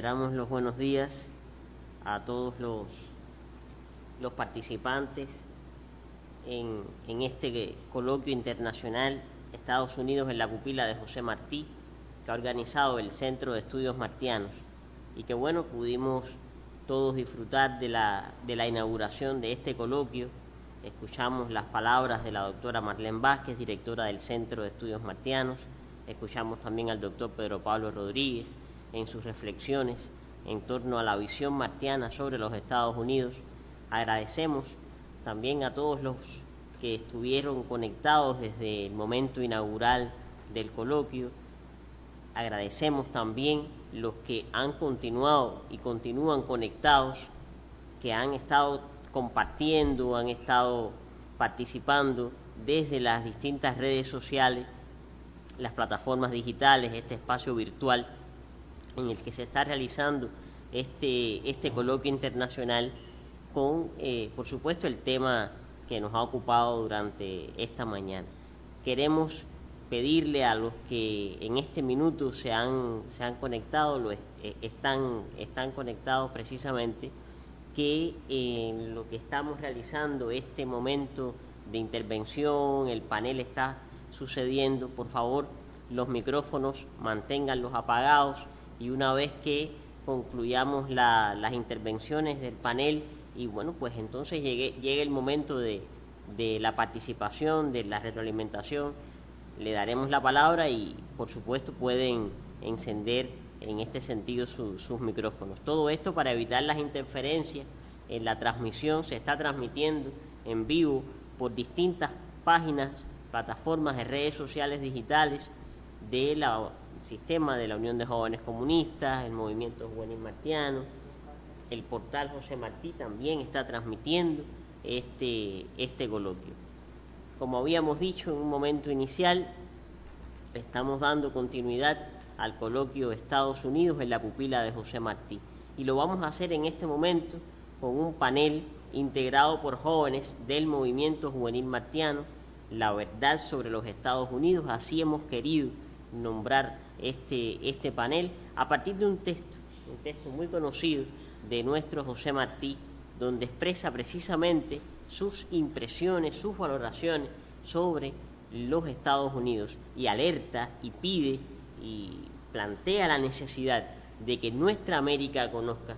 Reiteramos los buenos días a todos los participantes en este coloquio internacional Estados Unidos en la pupila de José Martí, que ha organizado el Centro de Estudios Martianos, y que bueno, pudimos todos disfrutar de la inauguración de este coloquio. Escuchamos las palabras de la doctora Marlene Vázquez, directora del Centro de Estudios Martianos. Escuchamos también al doctor Pedro Pablo Rodríguez en sus reflexiones en torno a la visión martiana sobre los Estados Unidos. Agradecemos también a todos los que estuvieron conectados desde el momento inaugural del coloquio. Agradecemos también los que han continuado y continúan conectados, que han estado compartiendo, han estado participando desde las distintas redes sociales, las plataformas digitales, este espacio virtual en el que se está realizando este coloquio internacional con, por supuesto, el tema que nos ha ocupado durante esta mañana. Queremos pedirle a los que en este minuto se han conectado, están conectados precisamente, que en lo que estamos realizando, este momento de intervención, el panel está sucediendo, por favor, los micrófonos manténganlos apagados, y una vez que concluyamos las intervenciones del panel, y bueno, pues entonces llegue el momento de la participación, de la retroalimentación, le daremos la palabra y por supuesto pueden encender en este sentido sus micrófonos. Todo esto para evitar las interferencias en la transmisión. Se está transmitiendo en vivo por distintas páginas, plataformas de redes sociales digitales del sistema de la Unión de Jóvenes Comunistas, el Movimiento Juvenil Martiano. El portal José Martí también está transmitiendo este coloquio. Como habíamos dicho en un momento inicial, estamos dando continuidad al coloquio Estados Unidos en la pupila de José Martí, y lo vamos a hacer en este momento con un panel integrado por jóvenes del Movimiento Juvenil Martiano, La Verdad sobre los Estados Unidos. Así hemos querido nombrar este panel a partir de un texto muy conocido de nuestro José Martí, donde expresa precisamente sus impresiones, sus valoraciones sobre los Estados Unidos, y alerta y pide y plantea la necesidad de que nuestra América conozca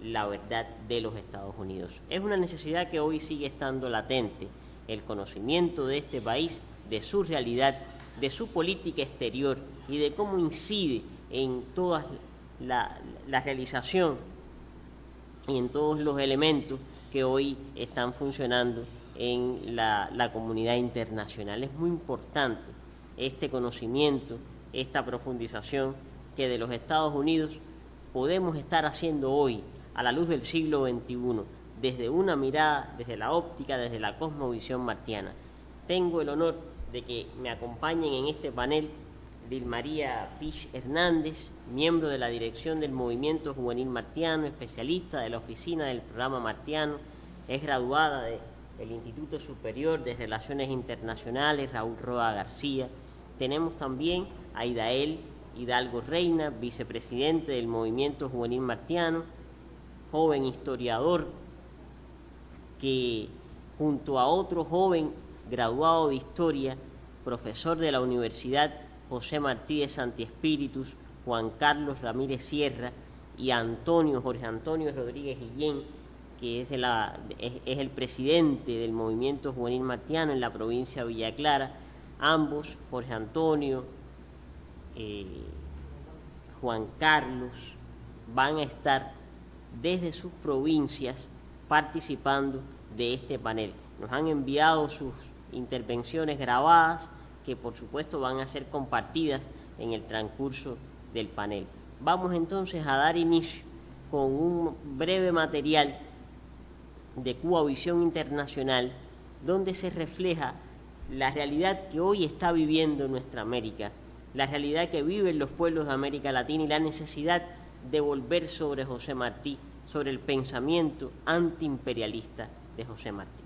la verdad de los Estados Unidos. Es una necesidad que hoy sigue estando latente, el conocimiento de este país, de su realidad, de su política exterior y de cómo incide en toda la realización y en todos los elementos que hoy están funcionando en la comunidad internacional. Es muy importante este conocimiento, esta profundización que de los Estados Unidos podemos estar haciendo hoy a la luz del siglo XXI, desde una mirada, desde la óptica, desde la cosmovisión martiana. Tengo el honor de que me acompañen en este panel Dilmaría Pich Hernández, miembro de la dirección del Movimiento Juvenil Martiano, especialista de la oficina del programa Martiano, es graduada del Instituto Superior de Relaciones Internacionales Raúl Roa García. Tenemos también a Idael Hidalgo Reina, vicepresidente del Movimiento Juvenil Martiano, joven historiador que junto a otro joven graduado de Historia, profesor de la Universidad José Martí de Santi Espíritus, Juan Carlos Ramírez Sierra, y a Jorge Antonio Rodríguez Guillén, que es el presidente del Movimiento Juvenil Martiano en la provincia de Villa Clara. Ambos, Jorge Antonio, Juan Carlos, van a estar desde sus provincias participando de este panel. Nos han enviado sus intervenciones grabadas, que por supuesto van a ser compartidas en el transcurso del panel. Vamos entonces a dar inicio con un breve material de Cuba Visión Internacional, donde se refleja la realidad que hoy está viviendo nuestra América, la realidad que viven los pueblos de América Latina, y la necesidad de volver sobre José Martí, sobre el pensamiento antiimperialista de José Martí.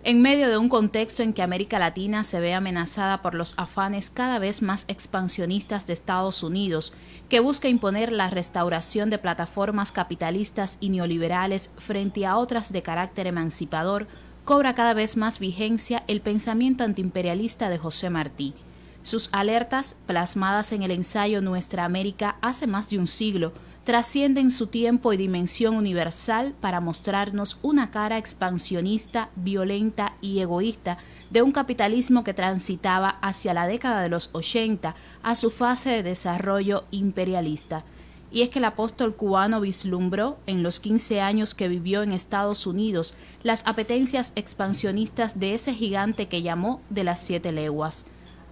En medio de un contexto en que América Latina se ve amenazada por los afanes cada vez más expansionistas de Estados Unidos, que busca imponer la restauración de plataformas capitalistas y neoliberales frente a otras de carácter emancipador, cobra cada vez más vigencia el pensamiento antiimperialista de José Martí. Sus alertas, plasmadas en el ensayo Nuestra América hace más de un siglo, trascienden su tiempo y dimensión universal para mostrarnos una cara expansionista, violenta y egoísta de un capitalismo que transitaba hacia la década de los 80 a su fase de desarrollo imperialista. Y es que el apóstol cubano vislumbró, en los 15 años que vivió en Estados Unidos, las apetencias expansionistas de ese gigante que llamó de las 7 leguas.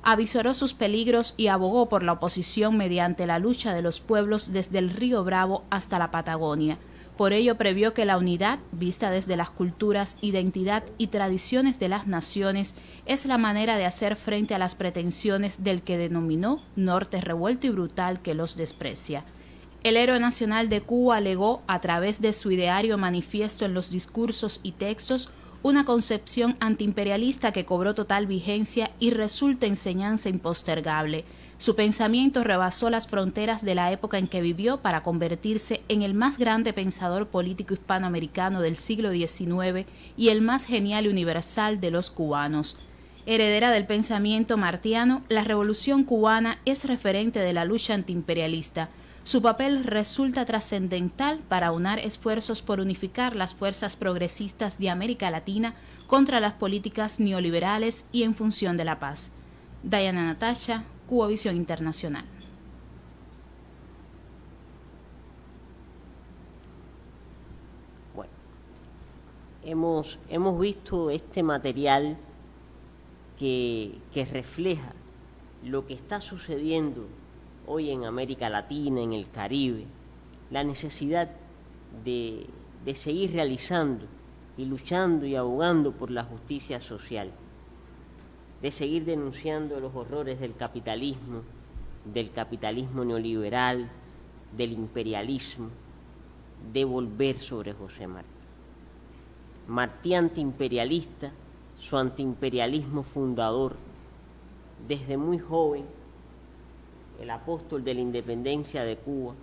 Avisoró sus peligros y abogó por la oposición mediante la lucha de los pueblos desde el Río Bravo hasta la Patagonia. Por ello previó que la unidad, vista desde las culturas, identidad y tradiciones de las naciones, es la manera de hacer frente a las pretensiones del que denominó norte revuelto y brutal que los desprecia. El héroe nacional de Cuba legó, a través de su ideario manifiesto en los discursos y textos, una concepción antiimperialista que cobró total vigencia y resulta enseñanza impostergable. Su pensamiento rebasó las fronteras de la época en que vivió para convertirse en el más grande pensador político hispanoamericano del siglo XIX y el más genial y universal de los cubanos. Heredera del pensamiento martiano, la Revolución cubana es referente de la lucha antiimperialista. Su papel resulta trascendental para aunar esfuerzos por unificar las fuerzas progresistas de América Latina contra las políticas neoliberales y en función de la paz. Diana Natasha, Cubavisión Internacional. Bueno, hemos visto este material que refleja lo que está sucediendo hoy en América Latina, en el Caribe, la necesidad de seguir realizando y luchando y abogando por la justicia social, de seguir denunciando los horrores del capitalismo neoliberal, del imperialismo, de volver sobre José Martí. Martí antiimperialista, su antiimperialismo fundador, desde muy joven, el apóstol de la independencia de Cuba,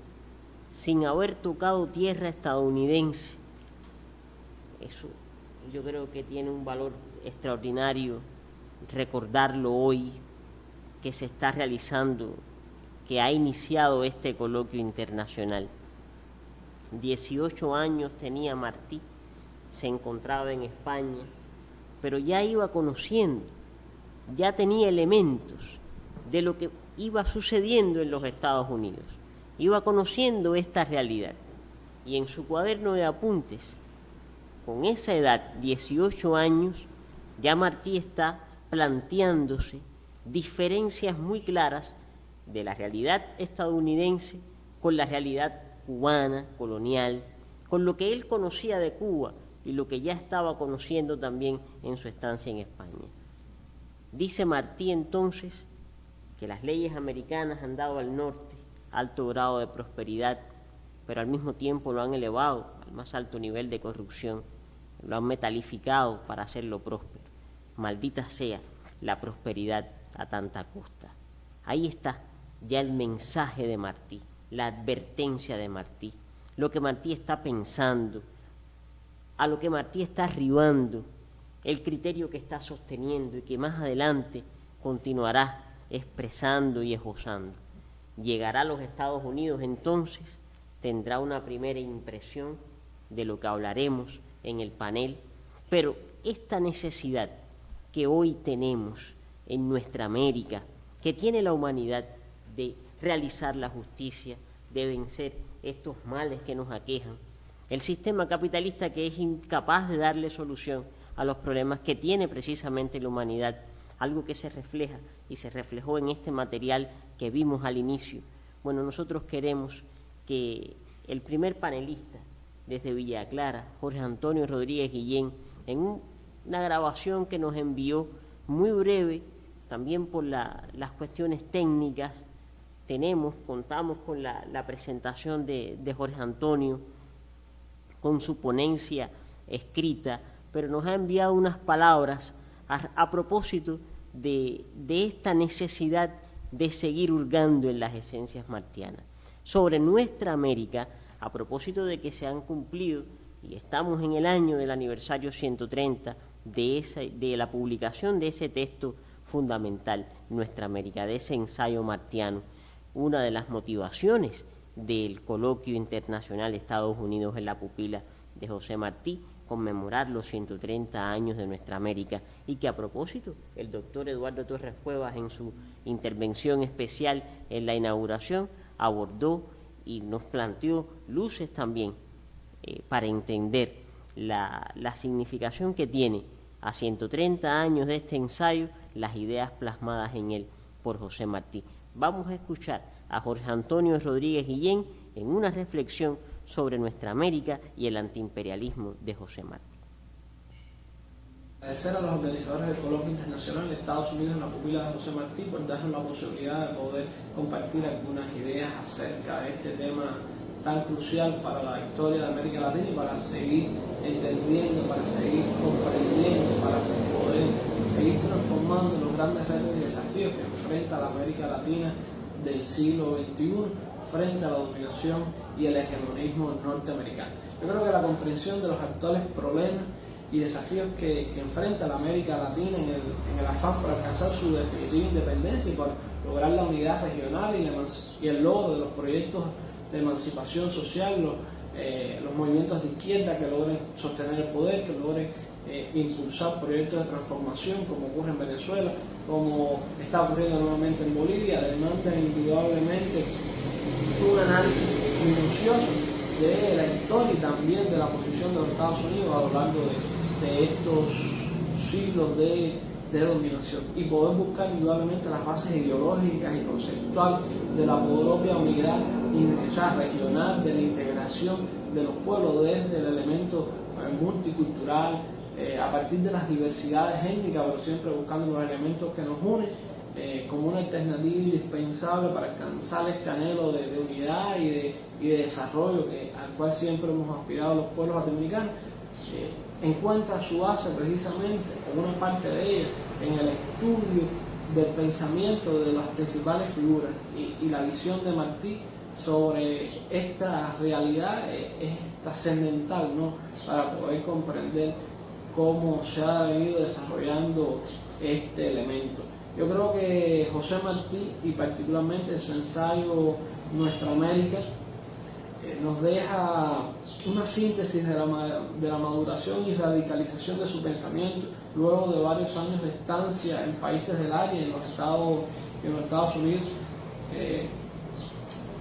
sin haber tocado tierra estadounidense. Eso yo creo que tiene un valor extraordinario recordarlo hoy, que se está realizando, que ha iniciado este coloquio internacional. 18 años tenía Martí, se encontraba en España, pero ya iba conociendo, ya tenía elementos de lo que iba sucediendo en los Estados Unidos, iba conociendo esta realidad, y en su cuaderno de apuntes, con esa edad, 18 años, ya Martí está planteándose diferencias muy claras de la realidad estadounidense con la realidad cubana, colonial, con lo que él conocía de Cuba y lo que ya estaba conociendo también en su estancia en España. Dice Martí entonces que las leyes americanas han dado al norte alto grado de prosperidad, pero al mismo tiempo lo han elevado al más alto nivel de corrupción, lo han metalificado para hacerlo próspero. Maldita sea la prosperidad a tanta costa. Ahí está ya el mensaje de Martí, la advertencia de Martí, lo que Martí está pensando, a lo que Martí está arribando, el criterio que está sosteniendo y que más adelante continuará expresando y esbozando. Llegará a los Estados Unidos entonces, tendrá una primera impresión de lo que hablaremos en el panel, pero esta necesidad que hoy tenemos en nuestra América, que tiene la humanidad de realizar la justicia, de vencer estos males que nos aquejan, el sistema capitalista que es incapaz de darle solución a los problemas que tiene precisamente la humanidad, algo que se refleja y se reflejó en este material que vimos al inicio. Bueno, nosotros queremos que el primer panelista desde Villa Clara, Jorge Antonio Rodríguez Guillén, en una grabación que nos envió muy breve, también por las cuestiones técnicas, contamos con la presentación de Jorge Antonio, con su ponencia escrita pero nos ha enviado unas palabras a propósito de esta necesidad de seguir hurgando en las esencias martianas. Sobre nuestra América, a propósito de que se han cumplido, y estamos en el año del aniversario 130 de la publicación de ese texto fundamental, Nuestra América, de ese ensayo martiano, una de las motivaciones del Coloquio Internacional Estados Unidos en la Pupila de José Martí, conmemorar los 130 años de Nuestra América, y que a propósito el doctor Eduardo Torres Cuevas en su intervención especial en la inauguración abordó y nos planteó luces también para entender la significación que tiene a 130 años de este ensayo las ideas plasmadas en él por José Martí. Vamos a escuchar a Jorge Antonio Rodríguez Guillén en una reflexión sobre Nuestra América y el antiimperialismo de José Martí. Agradecer a los organizadores del Coloquio Internacional de Estados Unidos en la Pupila de José Martí por darnos la posibilidad de poder compartir algunas ideas acerca de este tema tan crucial para la historia de América Latina y para seguir entendiendo, para seguir comprendiendo, para poder seguir transformando los grandes retos y desafíos que enfrenta la América Latina del siglo XXI frente a la dominación y el hegemonismo norteamericano. Yo creo que la comprensión de los actuales problemas y desafíos que enfrenta la América Latina en el afán por alcanzar su definitiva independencia y por lograr la unidad regional y el logro de los proyectos de emancipación social, los movimientos de izquierda que logren sostener el poder, que logren impulsar proyectos de transformación como ocurre en Venezuela, como está ocurriendo nuevamente en Bolivia, demandan indudablemente un análisis minucioso de la historia y también de la posición de los Estados Unidos a lo largo de estos siglos de dominación, y poder buscar indudablemente las bases ideológicas y conceptuales de la propia unidad regional, de la integración de los pueblos desde el elemento multicultural, a partir de las diversidades étnicas, pero siempre buscando los elementos que nos unen como una alternativa indispensable para alcanzar este anhelo de unidad y de desarrollo al cual siempre hemos aspirado los pueblos latinoamericanos. Encuentra su base precisamente, o una parte de ella, en el estudio del pensamiento de las principales figuras y la visión de Martí sobre esta realidad es trascendental, ¿no?, para poder comprender cómo se ha venido desarrollando este elemento. Yo creo que José Martí, y particularmente su ensayo Nuestra América, nos deja una síntesis de la maduración y radicalización de su pensamiento luego de varios años de estancia en países del área y en los Estados Unidos,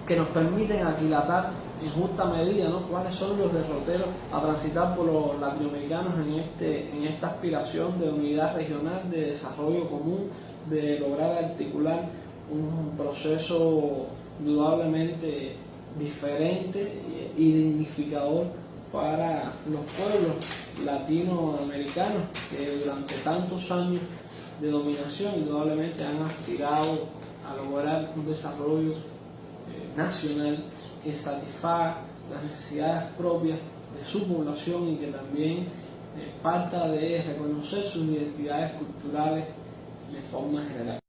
que nos permiten aquilatar en justa medida, ¿no?, cuáles son los derroteros a transitar por los latinoamericanos en esta aspiración de unidad regional, de desarrollo común, de lograr articular un proceso indudablemente diferente y dignificador para los pueblos latinoamericanos que durante tantos años de dominación indudablemente han aspirado a lograr un desarrollo nacional que satisfaga las necesidades propias de su población y que también parta de reconocer sus identidades culturales de forma general.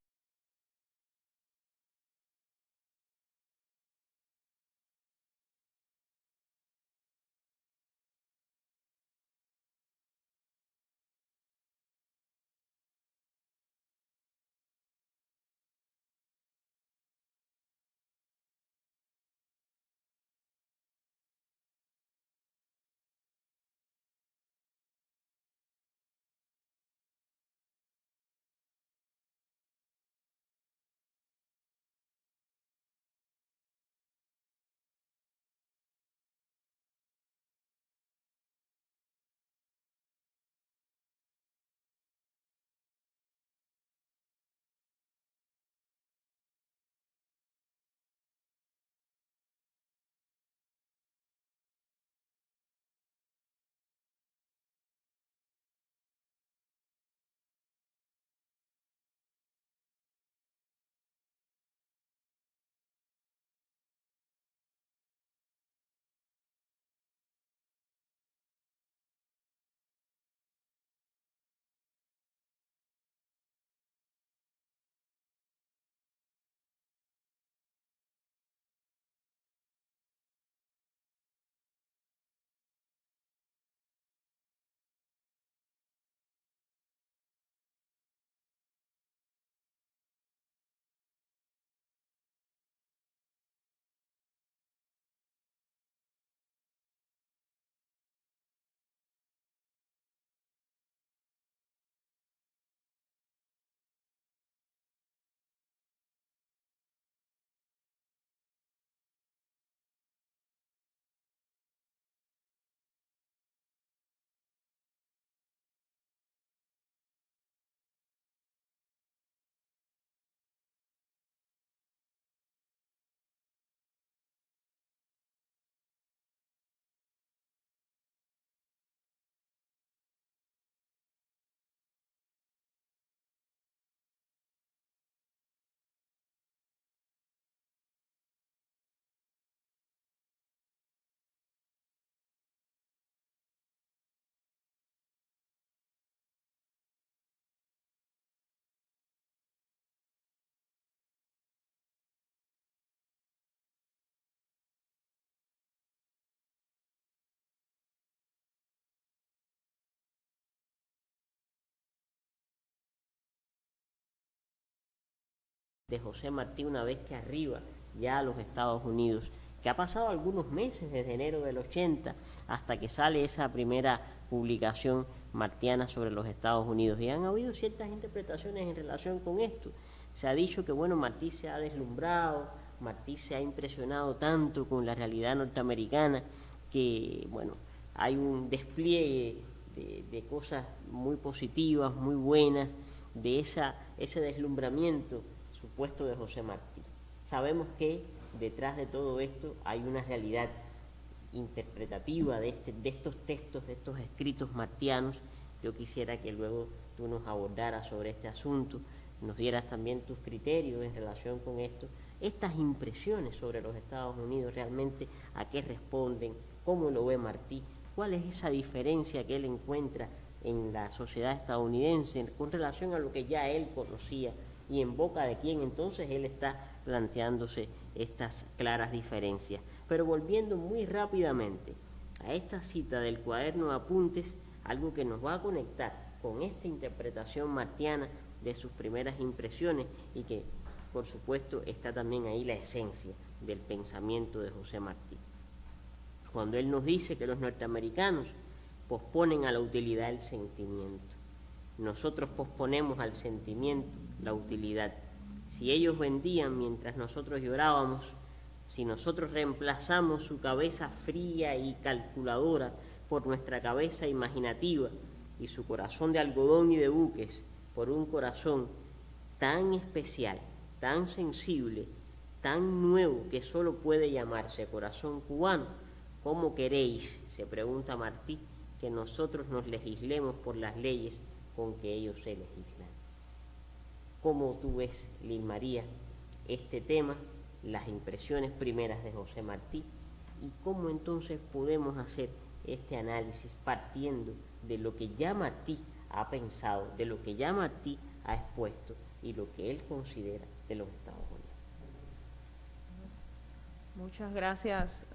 de José Martí una vez que arriba ya a los Estados Unidos, que ha pasado algunos meses desde enero del 80 hasta que sale esa primera publicación martiana sobre los Estados Unidos. Y han habido ciertas interpretaciones en relación con esto. Se ha dicho que, bueno, Martí se ha deslumbrado, Martí se ha impresionado tanto con la realidad norteamericana que, bueno, hay un despliegue de cosas muy positivas, muy buenas, de ese deslumbramiento supuesto de José Martí. Sabemos que detrás de todo esto hay una realidad interpretativa de estos textos, de estos escritos martianos. Yo quisiera que luego tú nos abordaras sobre este asunto, nos dieras también tus criterios en relación con esto, estas impresiones sobre los Estados Unidos, realmente a qué responden, cómo lo ve Martí, cuál es esa diferencia que él encuentra en la sociedad estadounidense con relación a lo que ya él conocía y en boca de quién entonces él está planteándose estas claras diferencias. Pero volviendo muy rápidamente a esta cita del cuaderno de apuntes, algo que nos va a conectar con esta interpretación martiana de sus primeras impresiones y que, por supuesto, está también ahí la esencia del pensamiento de José Martí. Cuando él nos dice que los norteamericanos posponen a la utilidad el sentimiento, nosotros posponemos al sentimiento la utilidad. Si ellos vendían mientras nosotros llorábamos, si nosotros reemplazamos su cabeza fría y calculadora por nuestra cabeza imaginativa y su corazón de algodón y de buques por un corazón tan especial, tan sensible, tan nuevo que solo puede llamarse corazón cubano, ¿cómo queréis, se pregunta Martí, que nosotros nos legislemos por las leyes con que ellos se legislan? ¿Cómo tú ves, Lil María, este tema, las impresiones primeras de José Martí, y cómo entonces podemos hacer este análisis partiendo de lo que ya Martí ha pensado, de lo que ya Martí ha expuesto y lo que él considera de los Estados Unidos?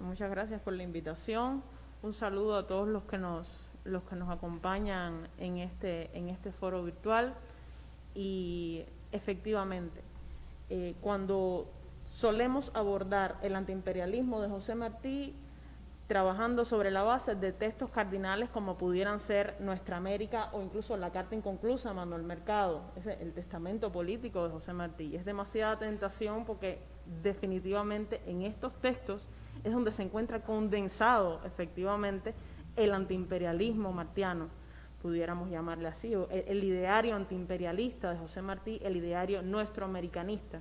Muchas gracias por la invitación. Un saludo a todos los que nos acompañan en este foro virtual. Y efectivamente, cuando solemos abordar el antiimperialismo de José Martí, trabajando sobre la base de textos cardinales como pudieran ser Nuestra América o incluso la Carta Inconclusa de Manuel Mercado, el testamento político de José Martí. Es demasiada tentación porque definitivamente en estos textos es donde se encuentra condensado efectivamente el antiimperialismo martiano, pudiéramos llamarle así, o el ideario antiimperialista de José Martí, el ideario nuestroamericanista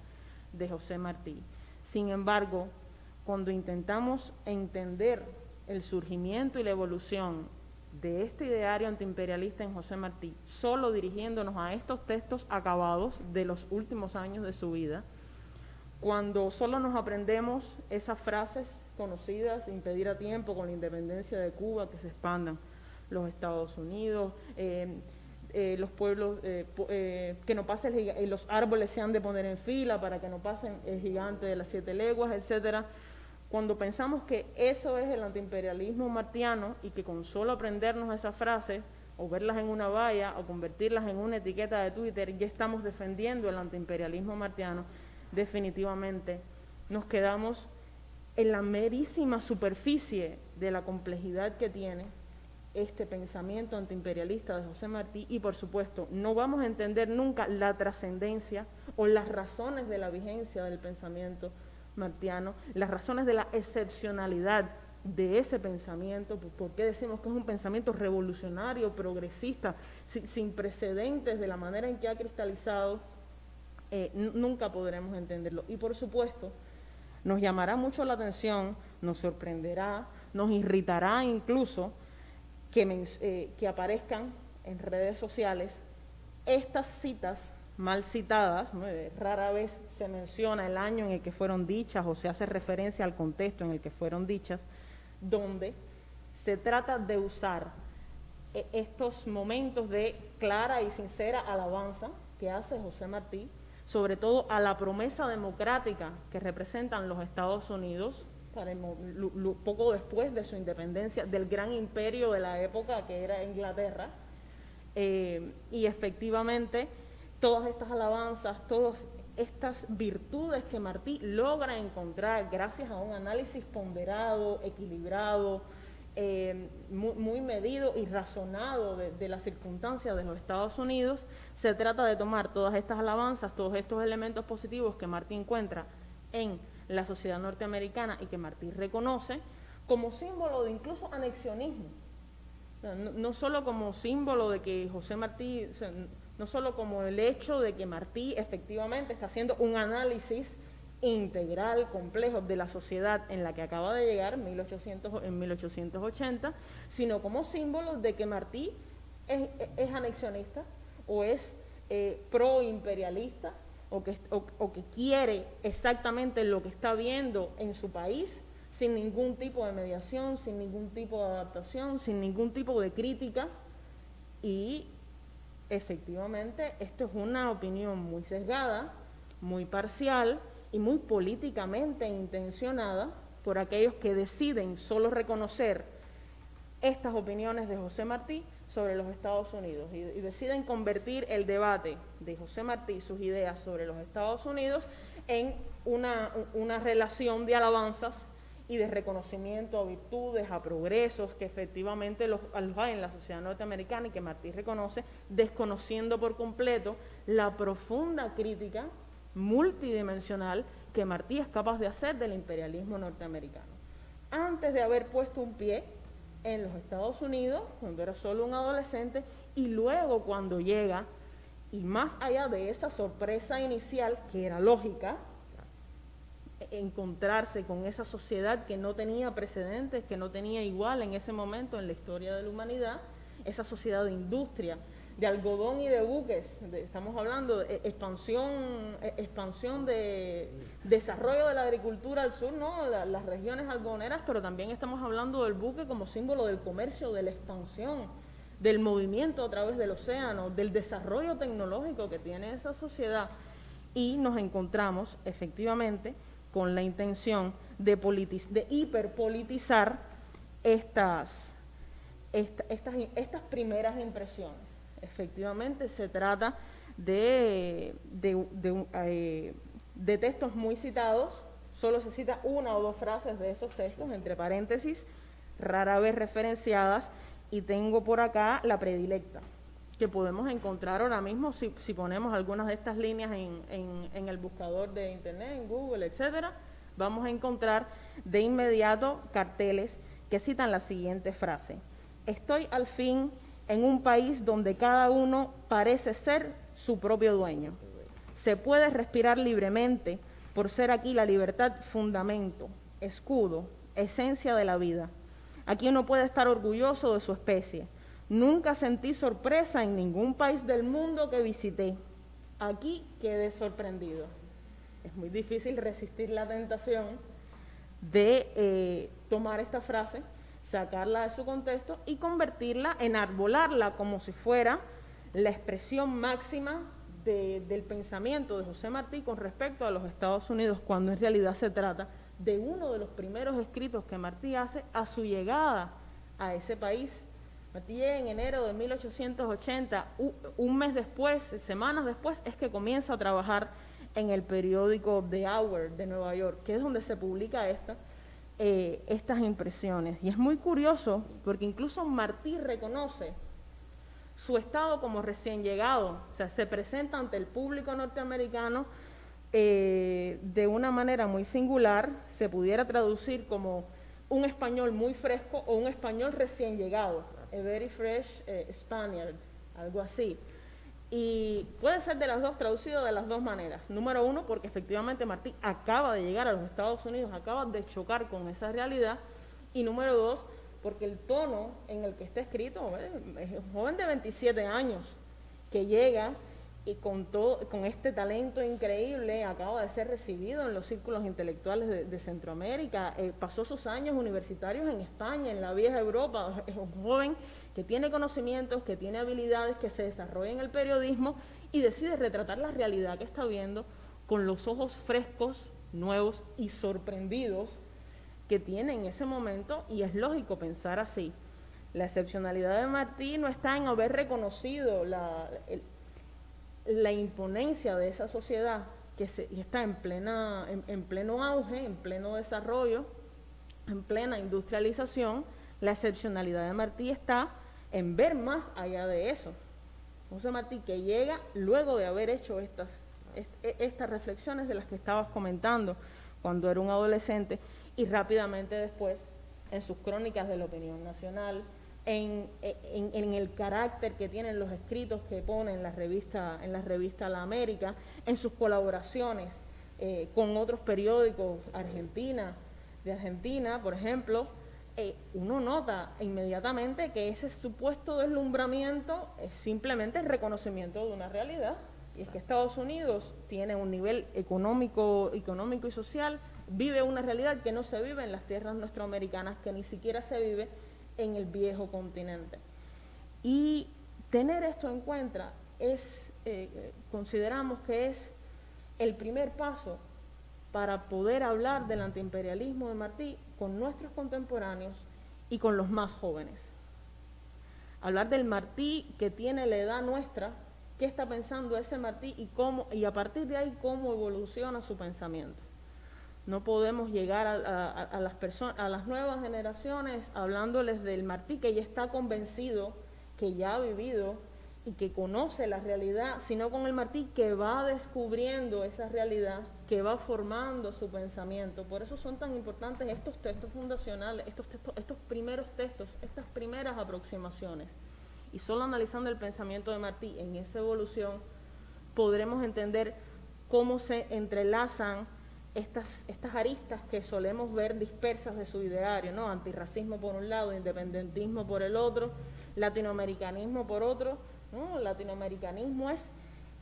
de José Martí. Sin embargo, cuando intentamos entender el surgimiento y la evolución de este ideario antiimperialista en José Martí, solo dirigiéndonos a estos textos acabados de los últimos años de su vida, cuando solo nos aprendemos esas frases conocidas, impedir a tiempo con la independencia de Cuba que se expandan los Estados Unidos, los pueblos, que no pasen los árboles se han de poner en fila para que no pasen el gigante de las 7 leguas, etcétera. Cuando pensamos que eso es el antiimperialismo martiano y que con solo aprendernos esas frases o verlas en una valla o convertirlas en una etiqueta de Twitter ya estamos defendiendo el antiimperialismo martiano, definitivamente nos quedamos en la merísima superficie de la complejidad que tiene este pensamiento antiimperialista de José Martí y, por supuesto, no vamos a entender nunca la trascendencia o las razones de la vigencia del pensamiento martiano, las razones de la excepcionalidad de ese pensamiento, por qué decimos que es un pensamiento revolucionario, progresista, sin precedentes de la manera en que ha cristalizado, nunca podremos entenderlo. Y, por supuesto, nos llamará mucho la atención, nos sorprenderá, nos irritará incluso que aparezcan en redes sociales estas citas mal citadas, ¿no? Rara vez se menciona el año en el que fueron dichas o se hace referencia al contexto en el que fueron dichas, donde se trata de usar estos momentos de clara y sincera alabanza que hace José Martí, sobre todo a la promesa democrática que representan los Estados Unidos, poco después de su independencia, del gran imperio de la época que era Inglaterra, y efectivamente todas estas alabanzas, todos estas virtudes que Martí logra encontrar gracias a un análisis ponderado, equilibrado, muy medido y razonado de las circunstancias de los Estados Unidos. Se trata de tomar todas estas alabanzas, todos estos elementos positivos que Martí encuentra en la sociedad norteamericana y que Martí reconoce como símbolo de incluso anexionismo. O sea, no solo como símbolo de que José Martí, o sea, no solo como el hecho de que Martí efectivamente está haciendo un análisis integral, complejo de la sociedad en la que acaba de llegar en 1880, sino como símbolo de que Martí es anexionista o es pro-imperialista o que quiere exactamente lo que está viendo en su país, sin ningún tipo de mediación, sin ningún tipo de adaptación, sin ningún tipo de crítica. Y efectivamente esto es una opinión muy sesgada, muy parcial y muy políticamente intencionada por aquellos que deciden solo reconocer estas opiniones de José Martí sobre los Estados Unidos y deciden convertir el debate de José Martí, sus ideas sobre los Estados Unidos, en una relación de alabanzas y de reconocimiento a virtudes, a progresos que efectivamente los hay en la sociedad norteamericana y que Martí reconoce, desconociendo por completo la profunda crítica multidimensional que Martí es capaz de hacer del imperialismo norteamericano. Antes de haber puesto un pie en los Estados Unidos, cuando era solo un adolescente, y luego cuando llega, y más allá de esa sorpresa inicial, que era lógica, encontrarse con esa sociedad que no tenía precedentes, que no tenía igual en ese momento en la historia de la humanidad, esa sociedad de industria, de algodón y de buques, estamos hablando de expansión de desarrollo de la agricultura al sur, ¿no? Las regiones algodoneras, pero también estamos hablando del buque como símbolo del comercio, de la expansión, del movimiento a través del océano, del desarrollo tecnológico que tiene esa sociedad. Y nos encontramos efectivamente con la intención de hiperpolitizar estas primeras impresiones. Efectivamente se trata de textos muy citados, solo se cita una o dos frases de esos textos, entre paréntesis, rara vez referenciadas, y tengo por acá la predilecta, que podemos encontrar ahora mismo si ponemos algunas de estas líneas en el buscador de internet, en Google, etcétera, vamos a encontrar de inmediato carteles que citan la siguiente frase: estoy al fin en un país donde cada uno parece ser su propio dueño. Se puede respirar libremente por ser aquí la libertad fundamento, escudo, esencia de la vida. Aquí uno puede estar orgulloso de su especie. Nunca sentí sorpresa en ningún país del mundo que visité. Aquí quedé sorprendido. Es muy difícil resistir la tentación de tomar esta frase, sacarla de su contexto y convertirla, enarbolarla como si fuera la expresión máxima del pensamiento de José Martí con respecto a los Estados Unidos, cuando en realidad se trata de uno de los primeros escritos que Martí hace a su llegada a ese país. Martí llega en enero de 1880, un mes después, semanas después, es que comienza a trabajar en el periódico The Hour de Nueva York, que es donde se publica estas impresiones. Y es muy curioso porque incluso Martí reconoce su estado como recién llegado, o sea, se presenta ante el público norteamericano de una manera muy singular, se pudiera traducir como un español muy fresco o un español recién llegado, a very fresh Spaniard, algo así. Y puede ser de las dos, traducido de las dos maneras. Número uno, porque efectivamente Martí acaba de llegar a los Estados Unidos, acaba de chocar con esa realidad. Y número dos, porque el tono en el que está escrito es un joven de 27 años que llega y con este talento increíble, acaba de ser recibido en los círculos intelectuales de Centroamérica, pasó sus años universitarios en España, en la vieja Europa. Es un joven que tiene conocimientos, que tiene habilidades, que se desarrolla en el periodismo y decide retratar la realidad que está viendo con los ojos frescos, nuevos y sorprendidos que tiene en ese momento, y es lógico pensar así. La excepcionalidad de Martí no está en haber reconocido la imponencia de esa sociedad y está en pleno auge, en pleno desarrollo, en plena industrialización. La excepcionalidad de Martí está en ver más allá de eso. José Martí, que llega luego de haber hecho estas reflexiones de las que estabas comentando cuando era un adolescente, y rápidamente después en sus crónicas de la opinión nacional, en el carácter que tienen los escritos que pone en la revista La América, en sus colaboraciones con otros periódicos de Argentina, por ejemplo. Uno nota inmediatamente que ese supuesto deslumbramiento es simplemente el reconocimiento de una realidad, y es que Estados Unidos tiene un nivel económico y social, vive una realidad que no se vive en las tierras nuestroamericanas, que ni siquiera se vive en el viejo continente. Y tener esto en cuenta consideramos que es el primer paso para poder hablar del antiimperialismo de Martí con nuestros contemporáneos y con los más jóvenes. Hablar del Martí que tiene la edad nuestra, qué está pensando ese Martí y a partir de ahí cómo evoluciona su pensamiento. No podemos llegar a las nuevas generaciones hablándoles del Martí que ya está convencido, que ya ha vivido y que conoce la realidad, sino con el Martí que va descubriendo esa realidad, que va formando su pensamiento. Por eso son tan importantes estos textos fundacionales, estos primeros textos, estas primeras aproximaciones. Y solo analizando el pensamiento de Martí en esa evolución, podremos entender cómo se entrelazan estas aristas que solemos ver dispersas de su ideario, ¿no? Antirracismo por un lado, independentismo por el otro, latinoamericanismo por otro, ¿no? El latinoamericanismo es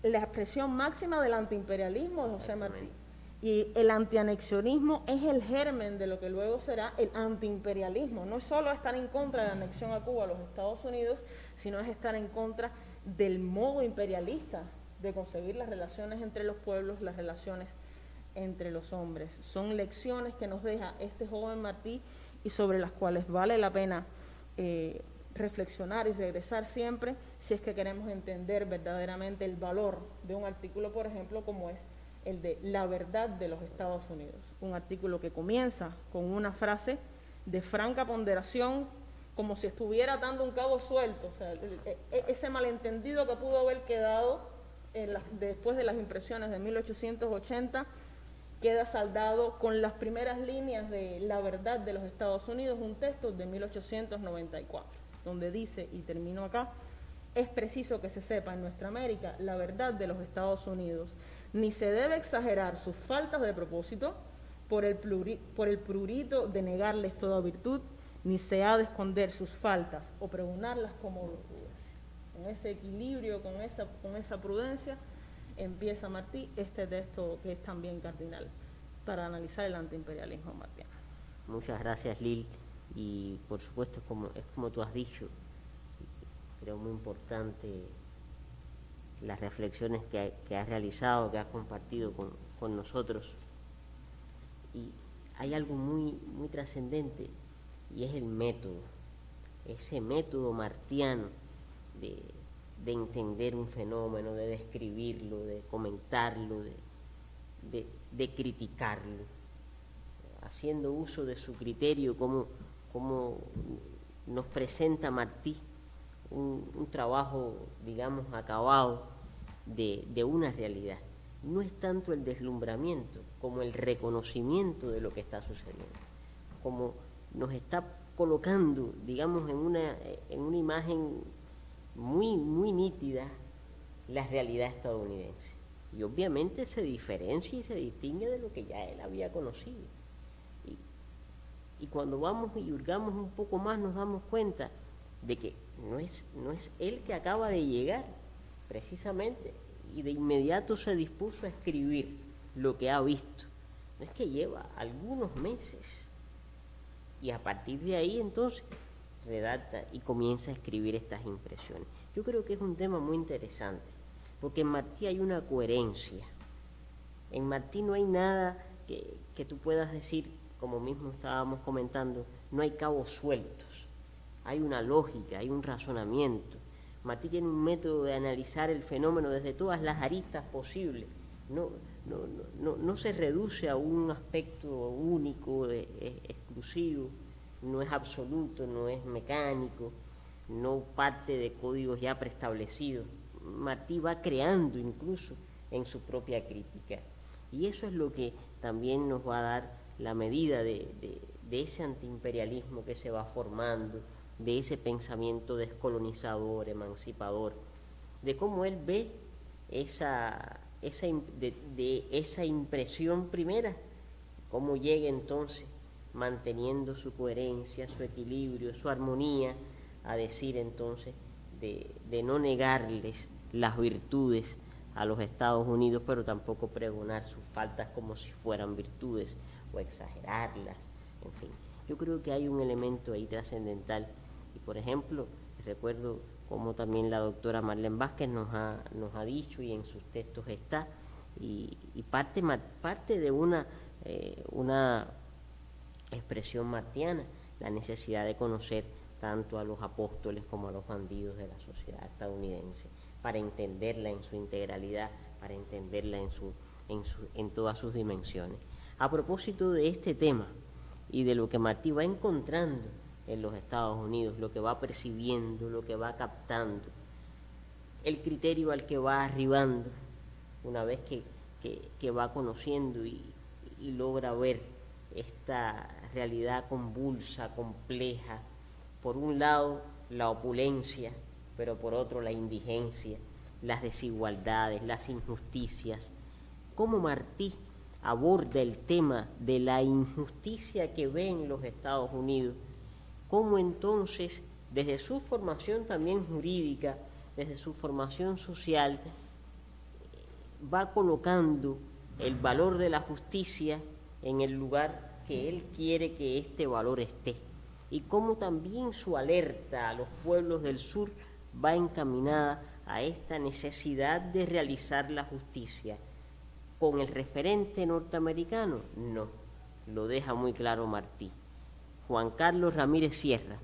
la expresión máxima del antiimperialismo de José Martí. Y el antianexionismo es el germen de lo que luego será el antiimperialismo. No es solo estar en contra de la anexión a Cuba a los Estados Unidos, sino es estar en contra del modo imperialista de concebir las relaciones entre los pueblos, las relaciones entre los hombres. Son lecciones que nos deja este joven Martí y sobre las cuales vale la pena reflexionar y regresar siempre si es que queremos entender verdaderamente el valor de un artículo, por ejemplo, como es el de La verdad de los Estados Unidos. Un artículo que comienza con una frase de franca ponderación, como si estuviera atando un cabo suelto. O sea, ese malentendido que pudo haber quedado después de las impresiones de 1880, queda saldado con las primeras líneas de La verdad de los Estados Unidos, un texto de 1894, donde dice, y termino acá: es preciso que se sepa en nuestra América la verdad de los Estados Unidos, ni se debe exagerar sus faltas de propósito por el prurito de negarles toda virtud, ni se ha de esconder sus faltas o pregonarlas como virtudes. Con ese equilibrio, con esa prudencia, empieza Martí este texto que es también cardinal para analizar el antiimperialismo martiano. Muchas gracias, Lil, y por supuesto es como tú has dicho, creo muy importante las reflexiones que has realizado, que has compartido con nosotros. Y hay algo muy, muy trascendente, y es el método, ese método martiano de entender un fenómeno, de describirlo, de comentarlo, de criticarlo, haciendo uso de su criterio, como nos presenta Martí, un trabajo, digamos, acabado de una realidad. No es tanto el deslumbramiento como el reconocimiento de lo que está sucediendo, como nos está colocando, digamos, en una imagen muy, muy nítida la realidad estadounidense. Y obviamente se diferencia y se distingue de lo que ya él había conocido. Y cuando vamos y hurgamos un poco más, nos damos cuenta de que no es él que acaba de llegar, precisamente, y de inmediato se dispuso a escribir lo que ha visto. No es que lleva algunos meses, y a partir de ahí entonces redacta y comienza a escribir estas impresiones. Yo creo que es un tema muy interesante, porque en Martí hay una coherencia. En Martí no hay nada que tú puedas decir, como mismo estábamos comentando, no hay cabos sueltos. Hay una lógica, hay un razonamiento. Martí tiene un método de analizar el fenómeno desde todas las aristas posibles. no se reduce a un aspecto único, exclusivo, no es absoluto, no es mecánico, no parte de códigos ya preestablecidos. Martí va creando incluso en su propia crítica. Y eso es lo que también nos va a dar la medida de ese antiimperialismo que se va formando, de ese pensamiento descolonizador, emancipador, de cómo él ve esa impresión primera, cómo llega entonces, manteniendo su coherencia, su equilibrio, su armonía, a decir entonces de no negarles las virtudes a los Estados Unidos, pero tampoco pregonar sus faltas como si fueran virtudes o exagerarlas, en fin. Yo creo que hay un elemento ahí trascendental y, por ejemplo, recuerdo como también la doctora Marlene Vázquez nos ha dicho y en sus textos está, y parte de una expresión martiana, la necesidad de conocer tanto a los apóstoles como a los bandidos de la sociedad estadounidense, para entenderla en su integralidad, para entenderla en todas sus dimensiones. A propósito de este tema y de lo que Martí va encontrando en los Estados Unidos, lo que va percibiendo, lo que va captando, el criterio al que va arribando, una vez que va conociendo y logra ver esta realidad convulsa, compleja, por un lado la opulencia, pero por otro la indigencia, las desigualdades, las injusticias. ¿Cómo Martí aborda el tema de la injusticia que ve en los Estados Unidos? ¿Cómo entonces, desde su formación también jurídica, desde su formación social, va colocando el valor de la justicia en el lugar que él quiere que este valor esté? Y cómo también su alerta a los pueblos del sur va encaminada a esta necesidad de realizar la justicia. ¿Con el referente norteamericano? No, lo deja muy claro Martí. Juan Carlos Ramírez Sierra,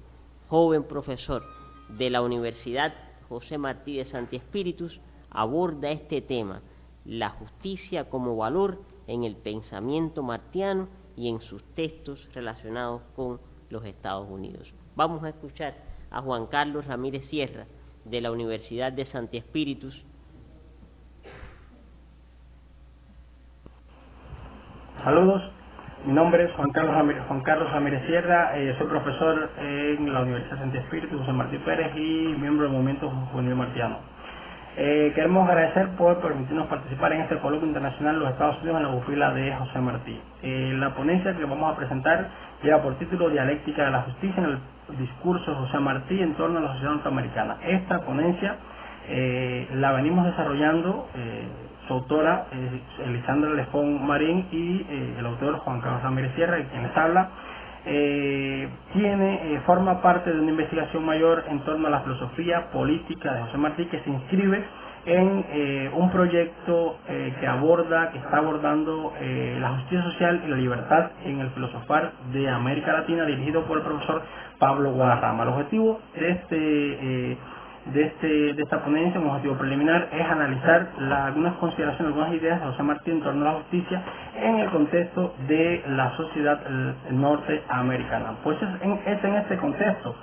joven profesor de la Universidad José Martí de Santi Espíritus, aborda este tema, la justicia como valor en el pensamiento martiano y en sus textos relacionados con los Estados Unidos. Vamos a escuchar a Juan Carlos Ramírez Sierra, de la Universidad de Santi Espíritus. Saludos, mi nombre es Juan Carlos Ramírez Sierra, soy profesor en la Universidad de Santi Espíritus, José Martí Pérez, y miembro del Movimiento Juvenil Martiano. Queremos agradecer por permitirnos participar en este coloquio internacional en los Estados Unidos en la pupila de José Martí. La ponencia que vamos a presentar lleva por título Dialéctica de la Justicia en el discurso de José Martí en torno a la sociedad norteamericana. Esta ponencia la venimos desarrollando su autora Elisandra Lefón Marín y el autor Juan Carlos Ramírez Sierra, de quien les habla. Forma parte de una investigación mayor en torno a la filosofía política de José Martí, que se inscribe en un proyecto que está abordando la justicia social y la libertad en el filosofar de América Latina, dirigido por el profesor Pablo Guadarrama. El objetivo de esta ponencia, un objetivo preliminar, es analizar algunas consideraciones, algunas ideas de José Martí en torno a la justicia en el contexto de la sociedad norteamericana. Pues es en este contexto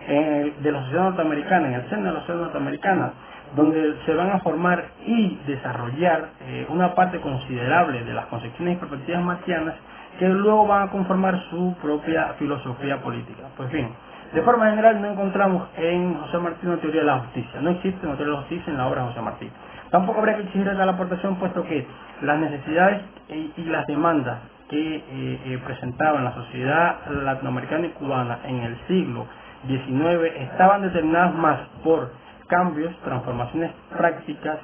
de la sociedad norteamericana, en el seno de la sociedad norteamericana, donde se van a formar y desarrollar una parte considerable de las concepciones y perspectivas martianas, que luego van a conformar su propia filosofía política. Pues bien, de forma general no encontramos en José Martí una teoría de la justicia, no existe una teoría de la justicia en la obra de José Martí. Tampoco habría que exigir tal aportación, puesto que las necesidades y las demandas que presentaban la sociedad latinoamericana y cubana en el siglo XIX estaban determinadas más por cambios, transformaciones prácticas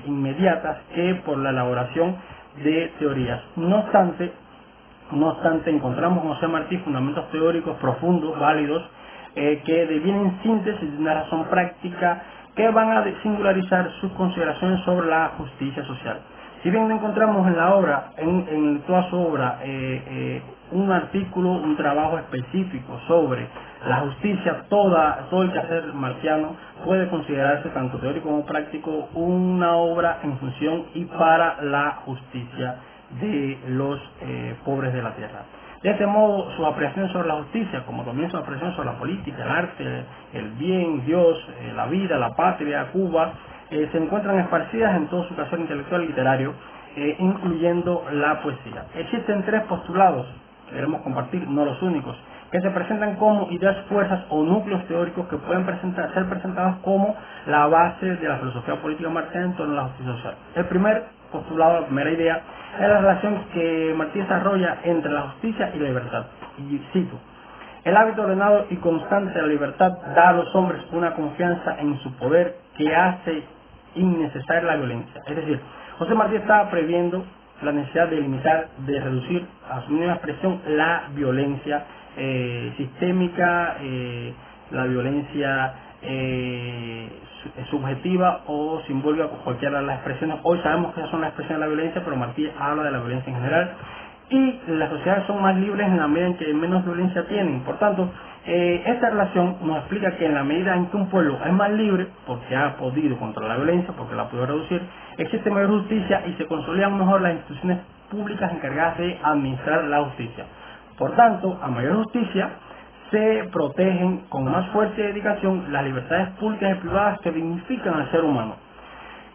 inmediatas, que por la elaboración de teorías. No obstante, encontramos en José Martí fundamentos teóricos profundos, válidos, que devienen síntesis de una razón práctica, que van a singularizar sus consideraciones sobre la justicia social. Si bien no encontramos en la obra, en toda su obra, un artículo, un trabajo específico sobre la justicia, todo el quehacer martiano puede considerarse, tanto teórico como práctico, una obra en función y para la justicia de los pobres de la tierra. De este modo, su apreciación sobre la justicia, como también su apreciación sobre la política, el arte, el bien, Dios, la vida, la patria, Cuba, se encuentran esparcidas en todo su quehacer intelectual y literario, incluyendo la poesía. Existen 3 postulados que queremos compartir, no los únicos, que se presentan como ideas fuerzas o núcleos teóricos que pueden ser presentados como la base de la filosofía política marxiana en torno a la justicia social. El primer postulado, la primera idea, es la relación que Martí desarrolla entre la justicia y la libertad. Y cito: el hábito ordenado y constante de la libertad da a los hombres una confianza en su poder que hace innecesaria la violencia. Es decir, José Martí estaba previendo la necesidad de limitar, de reducir a su mínima expresión la violencia sistémica, la violencia subjetiva o simbólica, cualquiera de las expresiones. Hoy sabemos que esas son las expresiones de la violencia, pero Martí habla de la violencia en general. Y las sociedades son más libres en la medida en que menos violencia tienen. Por tanto, esta relación nos explica que en la medida en que un pueblo es más libre, porque ha podido controlar la violencia, porque la ha podido reducir, existe mayor justicia y se consolidan mejor las instituciones públicas encargadas de administrar la justicia. Por tanto, a mayor justicia, se protegen con más fuerza y dedicación las libertades públicas y privadas que dignifican al ser humano,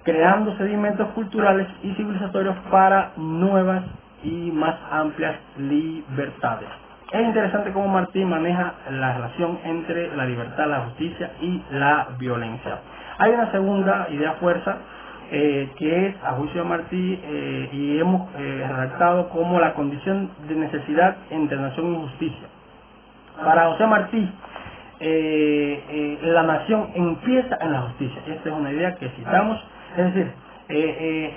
creando sedimentos culturales y civilizatorios para nuevas y más amplias libertades. Es interesante cómo Martí maneja la relación entre la libertad, la justicia y la violencia. Hay una segunda idea fuerza que es, a juicio de Martí, y hemos redactado como la condición de necesidad entre nación y justicia. Para José Martí, la nación empieza en la justicia. Esta es una idea que citamos, es decir,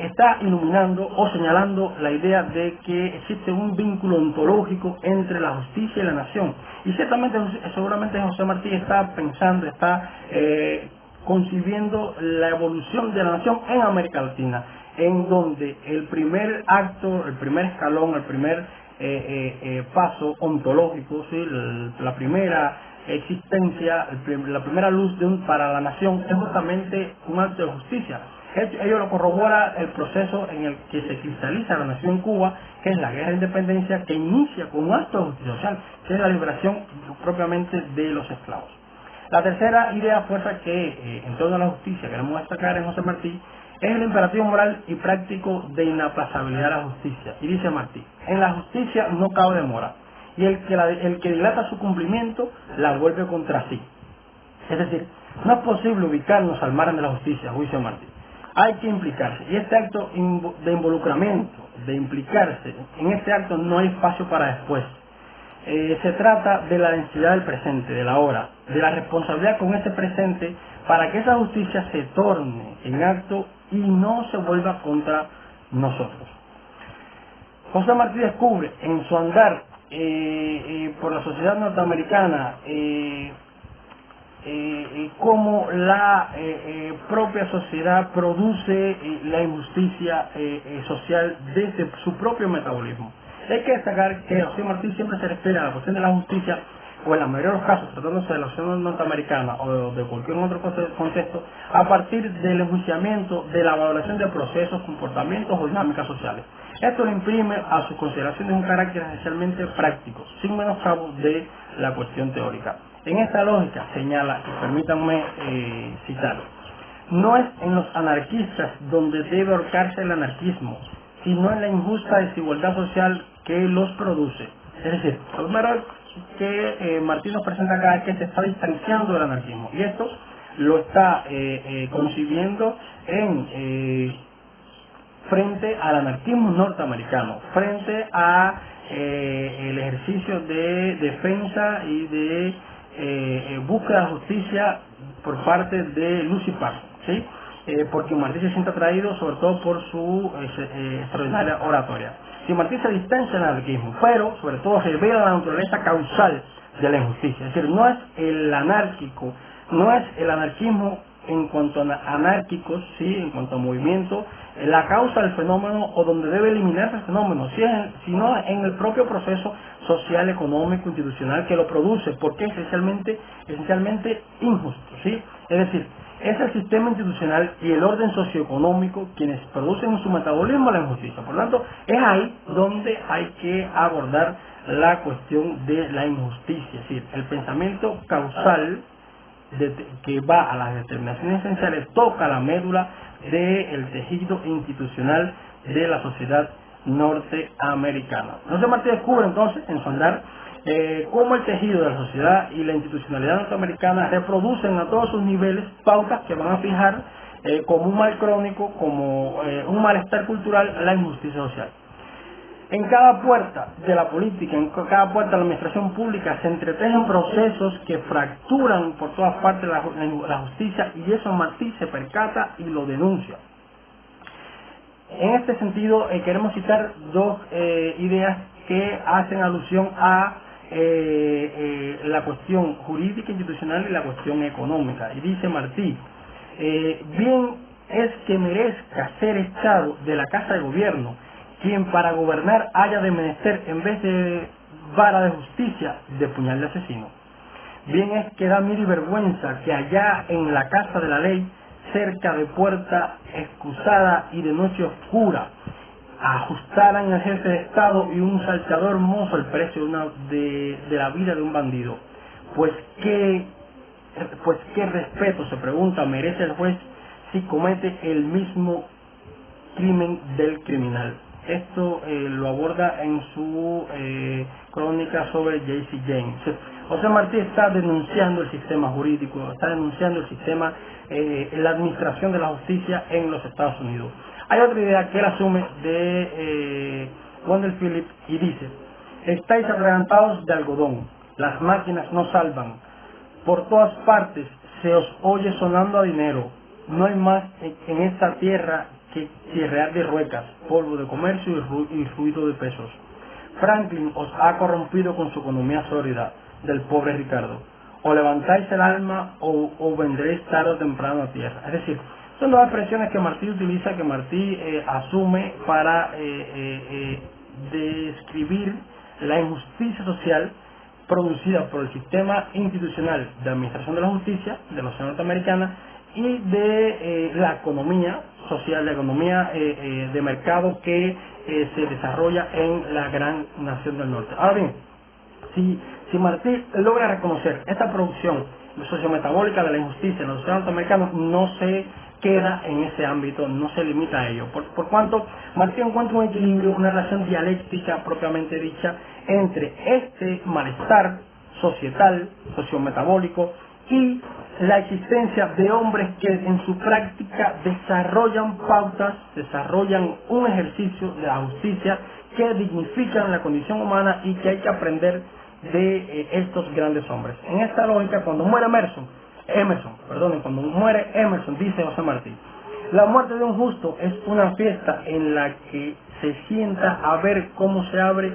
está iluminando o señalando la idea de que existe un vínculo ontológico entre la justicia y la nación. Y ciertamente, seguramente José Martí está pensando, está concibiendo la evolución de la nación en América Latina, en donde el primer acto, el primer escalón, el primer paso ontológico, ¿sí? La primera existencia, la primera luz para la nación es justamente un acto de justicia. Ello lo corrobora el proceso en el que se cristaliza la nación en Cuba, que es la guerra de independencia, que inicia con un acto de justicia social, que es la liberación propiamente de los esclavos. La tercera idea fuerza que en torno a la justicia queremos destacar en José Martí es el imperativo moral y práctico de inaplazabilidad de la justicia. Y dice Martí: en la justicia no cabe demora, y el que dilata su cumplimiento la vuelve contra sí. Es decir, no es posible ubicarnos al margen de la justicia, a juicio de Martí. Hay que implicarse, y este acto de involucramiento, de implicarse, en este acto no hay espacio para después. Se trata de la densidad del presente, de la hora, de la responsabilidad con ese presente, para que esa justicia se torne en acto y no se vuelva contra nosotros. José Martí descubre en su andar por la sociedad norteamericana cómo la propia sociedad produce la injusticia social desde su propio metabolismo. Hay que destacar que José Martí siempre se refiere a la cuestión de la justicia, o en la mayoría de los casos, tratándose de la sociedad norteamericana o de cualquier otro contexto, a partir del enjuiciamiento, de la valoración de procesos, comportamientos o dinámicas sociales. Esto le imprime a sus consideraciones un carácter esencialmente práctico, sin menoscabo de la cuestión teórica. En esta lógica señala, y permítanme citar: no es en los anarquistas donde debe ahorcarse el anarquismo, sino en la injusta desigualdad social que los produce. Es decir, lo primero que Martí nos presenta acá es que se está distanciando del anarquismo, y esto lo está concibiendo frente al anarquismo norteamericano, frente a el ejercicio de defensa y de búsqueda de justicia por parte de Lucy Parson, ¿sí? Porque Martí se siente atraído sobre todo por su extraordinaria oratoria. Si Martí se distancia del anarquismo, pero sobre todo revela la naturaleza causal de la injusticia, es decir, no es el anárquico, no es el anarquismo en cuanto a anárquicos, ¿sí? En cuanto a movimiento, la causa del fenómeno o donde debe eliminarse el fenómeno, sino en el propio proceso social, económico, institucional que lo produce, porque es esencialmente injusto, ¿sí? Es decir, es el sistema institucional y el orden socioeconómico quienes producen en su metabolismo la injusticia. Por lo tanto, es ahí donde hay que abordar la cuestión de la injusticia, es decir, el pensamiento causal que va a las determinaciones esenciales toca la médula del tejido institucional de la sociedad norteamericana. José Martí descubre entonces en su andar cómo el tejido de la sociedad y la institucionalidad norteamericana reproducen a todos sus niveles pautas que van a fijar como un mal crónico, como un malestar cultural, la injusticia social. En cada puerta de la política, en cada puerta de la administración pública se entretejen procesos que fracturan por todas partes la justicia, y eso Martí se percata y lo denuncia. En este sentido queremos citar dos ideas que hacen alusión a la cuestión jurídica institucional y la cuestión económica. Y dice Martí, bien es que merezca ser echado de la casa de gobierno quien para gobernar haya de menester en vez de vara de justicia de puñal de asesino. Bien es que da miedo y vergüenza que allá en la casa de la ley, cerca de puerta excusada y de noche oscura, ajustaran el jefe de Estado y un salteador mozo el precio de la vida de un bandido. Pues qué respeto, se pregunta, merece el juez si comete el mismo crimen del criminal. Esto lo aborda en su crónica sobre J.C. James. José Martí está denunciando el sistema jurídico, está denunciando el sistema, la administración de la justicia en los Estados Unidos. Hay otra idea que él asume de Wendell Phillips y dice: estáis atragantados de algodón, las máquinas no salvan, por todas partes se os oye sonando a dinero, no hay más en esta tierra que chirrear de ruecas, polvo de comercio y ruido de pesos. Franklin os ha corrompido con su economía sólida del pobre Ricardo. O levantáis el alma o vendréis tarde o temprano a tierra. Es decir, son dos expresiones que Martí utiliza, que Martí asume para describir la injusticia social producida por el sistema institucional de administración de la justicia de la sociedad norteamericana y de la economía social, la economía de mercado que se desarrolla en la gran nación del norte. Ahora bien, si Martí logra reconocer esta producción sociometabólica de la injusticia en la sociedad norteamericana, no se queda en ese ámbito, no se limita a ello, por cuanto Martí encuentra un equilibrio, una relación dialéctica propiamente dicha entre este malestar societal, sociometabólico, y la existencia de hombres que en su práctica desarrollan pautas, desarrollan un ejercicio de la justicia que dignifican la condición humana y que hay que aprender de estos grandes hombres. En esta lógica, cuando muere Emerson, dice José Martí, la muerte de un justo es una fiesta en la que se sienta a ver cómo se abre.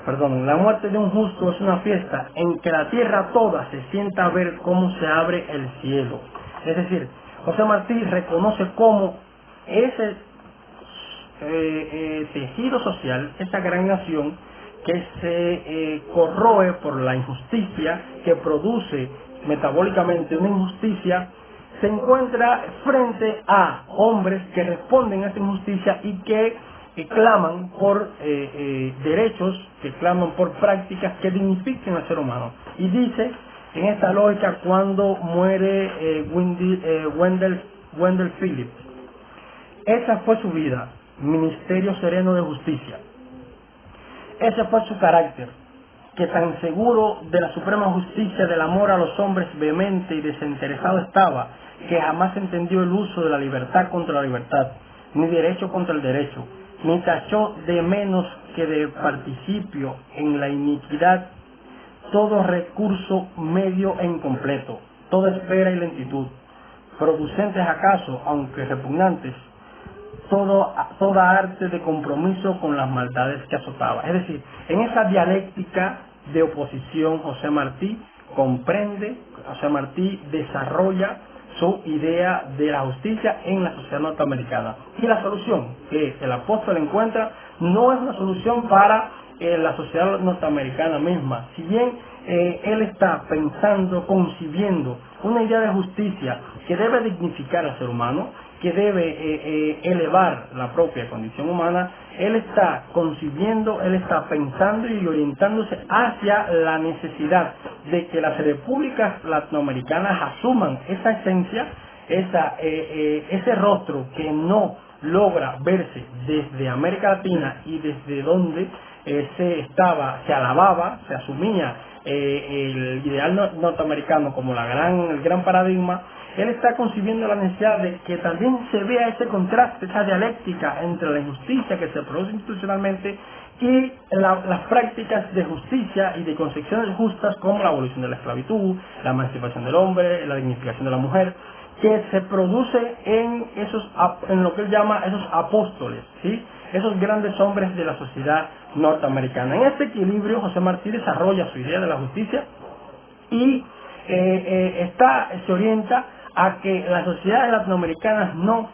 La muerte de un justo es una fiesta en que la tierra toda se sienta a ver cómo se abre el cielo. Es decir, José Martí reconoce cómo ese tejido social, esa gran nación que se corroe por la injusticia, que produce metabólicamente una injusticia, se encuentra frente a hombres que responden a esa injusticia y que claman por derechos, que claman por prácticas que dignifiquen al ser humano. Y dice, en esta lógica, cuando muere Wendell Phillips, esa fue su vida, ministerio sereno de justicia. Ese fue su carácter, que tan seguro de la suprema justicia, del amor a los hombres vehemente y desinteresado estaba, que jamás entendió el uso de la libertad contra la libertad, ni derecho contra el derecho, ni tachó de menos que de participio en la iniquidad todo recurso medio e incompleto, toda espera y lentitud, producentes acaso, aunque repugnantes, toda arte de compromiso con las maldades que azotaba. Es decir, en esa dialéctica de oposición, José Martí desarrolla su idea de la justicia en la sociedad norteamericana. Y la solución que el apóstol encuentra no es una solución para la sociedad norteamericana misma. Si bien él está pensando, concibiendo una idea de justicia que debe dignificar al ser humano, que debe elevar la propia condición humana, él está concibiendo, él está pensando y orientándose hacia la necesidad de que las repúblicas latinoamericanas asuman esa esencia, ese rostro que no logra verse desde América Latina y desde donde se alababa, se asumía el ideal norteamericano como el gran paradigma. Él está concibiendo la necesidad de que también se vea ese contraste, esa dialéctica entre la injusticia que se produce institucionalmente y las prácticas de justicia y de concepciones justas como la abolición de la esclavitud, la emancipación del hombre, la dignificación de la mujer, que se produce en lo que él llama esos apóstoles, ¿sí? Esos grandes hombres de la sociedad norteamericana. En este equilibrio, José Martí desarrolla su idea de la justicia y se orienta a que las sociedades latinoamericanas no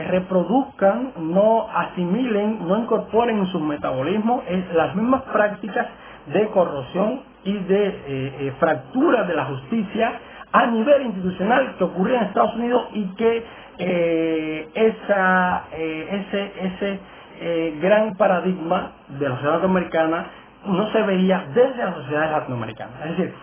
reproduzcan, no asimilen, no incorporen en su metabolismo las mismas prácticas de corrosión y de fractura de la justicia a nivel institucional que ocurría en Estados Unidos y que ese gran paradigma de la sociedad norteamericana no se veía desde las sociedades latinoamericanas. Es decir,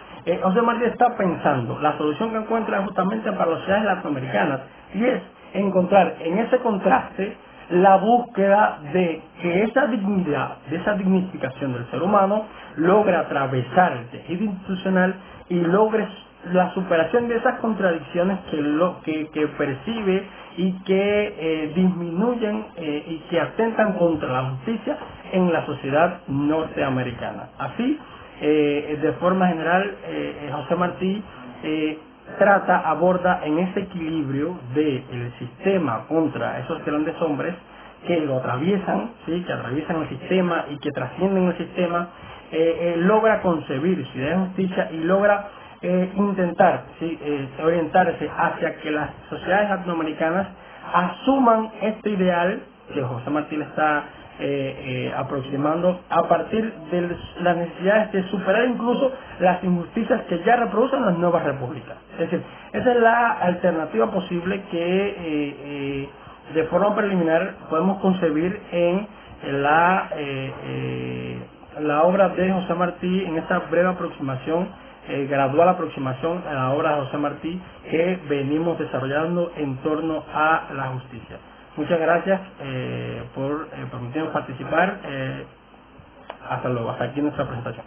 José Martí está pensando, la solución que encuentra justamente para las sociedades latinoamericanas, y es encontrar en ese contraste la búsqueda de que esa dignidad, de esa dignificación del ser humano, logre atravesar el tejido institucional y logre la superación de esas contradicciones que percibe y que disminuyen y que atentan contra la justicia en la sociedad norteamericana. Así, de forma general, José Martí aborda en ese equilibrio del sistema contra esos grandes hombres que lo atraviesan, ¿sí? Que atraviesan el sistema y que trascienden el sistema, logra concebir su idea de justicia y logra intentar, ¿sí? Orientarse hacia que las sociedades latinoamericanas asuman este ideal que José Martí le está aproximando a partir de las necesidades de superar incluso las injusticias que ya reproducen las nuevas repúblicas. Es decir, esa es la alternativa posible que de forma preliminar podemos concebir en la obra de José Martí, en esta breve aproximación, gradual aproximación a la obra de José Martí que venimos desarrollando en torno a la justicia. Muchas gracias por permitirnos participar. Hasta luego. Hasta aquí nuestra presentación.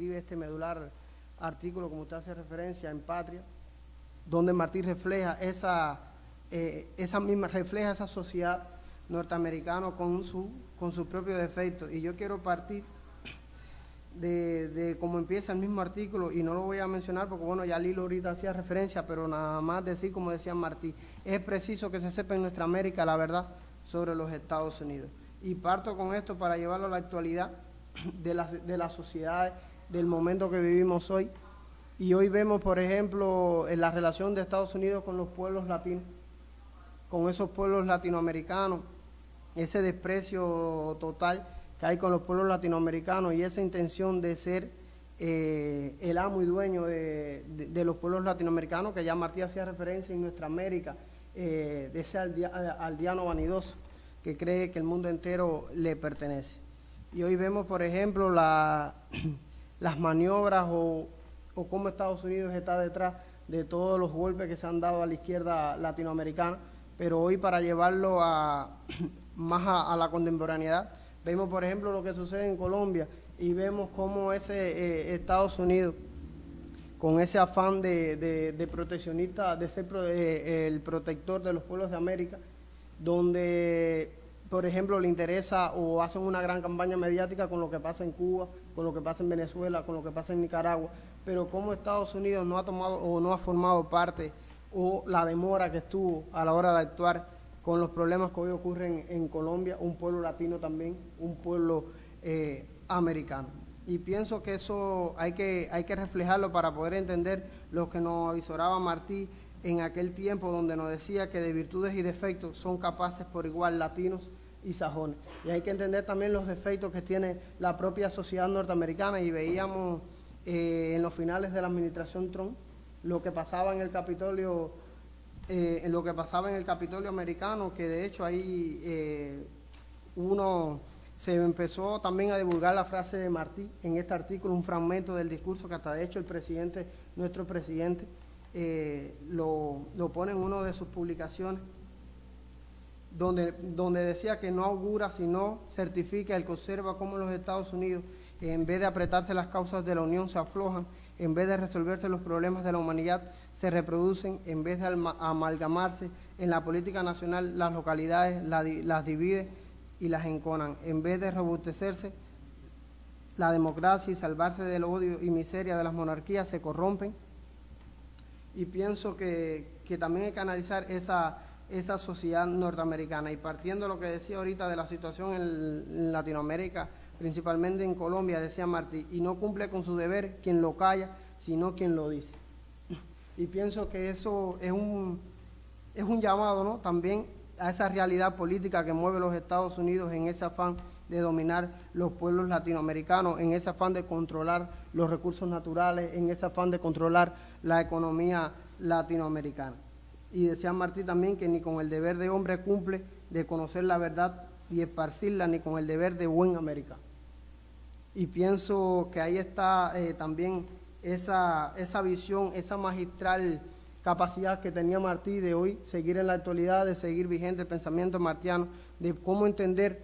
escribe este medular artículo, como usted hace referencia, en Patria, donde Martí refleja esa sociedad norteamericana con sus propios defectos. Y yo quiero partir de cómo empieza el mismo artículo, y no lo voy a mencionar porque, bueno, ya Lilo ahorita hacía referencia, pero nada más decir, como decía Martí, es preciso que se sepa en nuestra América la verdad sobre los Estados Unidos. Y parto con esto para llevarlo a la actualidad de las sociedades del momento que vivimos hoy. Y hoy vemos, por ejemplo, en la relación de Estados Unidos con los pueblos latinos, con esos pueblos latinoamericanos, ese desprecio total que hay con los pueblos latinoamericanos y esa intención de ser el amo y dueño de los pueblos latinoamericanos, que ya Martí hacía referencia en nuestra América, de ese aldeano vanidoso que cree que el mundo entero le pertenece. Y hoy vemos, por ejemplo, las maniobras o cómo Estados Unidos está detrás de todos los golpes que se han dado a la izquierda latinoamericana, pero hoy, para llevarlo más a la contemporaneidad, vemos, por ejemplo, lo que sucede en Colombia, y vemos cómo ese Estados Unidos, con ese afán de proteccionista, de ser el protector de los pueblos de América, donde, por ejemplo, le interesa o hacen una gran campaña mediática con lo que pasa en Cuba, con lo que pasa en Venezuela, con lo que pasa en Nicaragua, pero cómo Estados Unidos no ha tomado o no ha formado parte, o la demora que estuvo a la hora de actuar con los problemas que hoy ocurren en Colombia, un pueblo latino también, un pueblo americano. Y pienso que eso hay que reflejarlo para poder entender lo que nos avisoraba Martí en aquel tiempo, donde nos decía que de virtudes y defectos son capaces por igual latinos y sajones. Y hay que entender también los defectos que tiene la propia sociedad norteamericana, y veíamos en los finales de la administración Trump lo que pasaba en el Capitolio, americano, que de hecho ahí se empezó también a divulgar la frase de Martí en este artículo, un fragmento del discurso que hasta de hecho nuestro presidente, lo pone en una de sus publicaciones, donde decía que no augura, sino certifica el que observa cómo los Estados Unidos, en vez de apretarse las causas de la Unión, se aflojan, en vez de resolverse los problemas de la humanidad, se reproducen, en vez de amalgamarse en la política nacional, las localidades las divide y las enconan, en vez de robustecerse la democracia y salvarse del odio y miseria de las monarquías, se corrompen. Y pienso que también hay que analizar esa sociedad norteamericana, y partiendo de lo que decía ahorita de la situación en Latinoamérica, principalmente en Colombia, decía Martí, y no cumple con su deber quien lo calla, sino quien lo dice. Y pienso que eso es un llamado, ¿no?, también a esa realidad política que mueve los Estados Unidos en ese afán de dominar los pueblos latinoamericanos, en ese afán de controlar los recursos naturales, en ese afán de controlar la economía latinoamericana. Y decía Martí también que ni con el deber de hombre cumple de conocer la verdad y esparcirla, ni con el deber de buen americano. Y pienso que ahí está también esa visión, esa magistral capacidad que tenía Martí de hoy seguir en la actualidad, de seguir vigente el pensamiento martiano, de cómo entender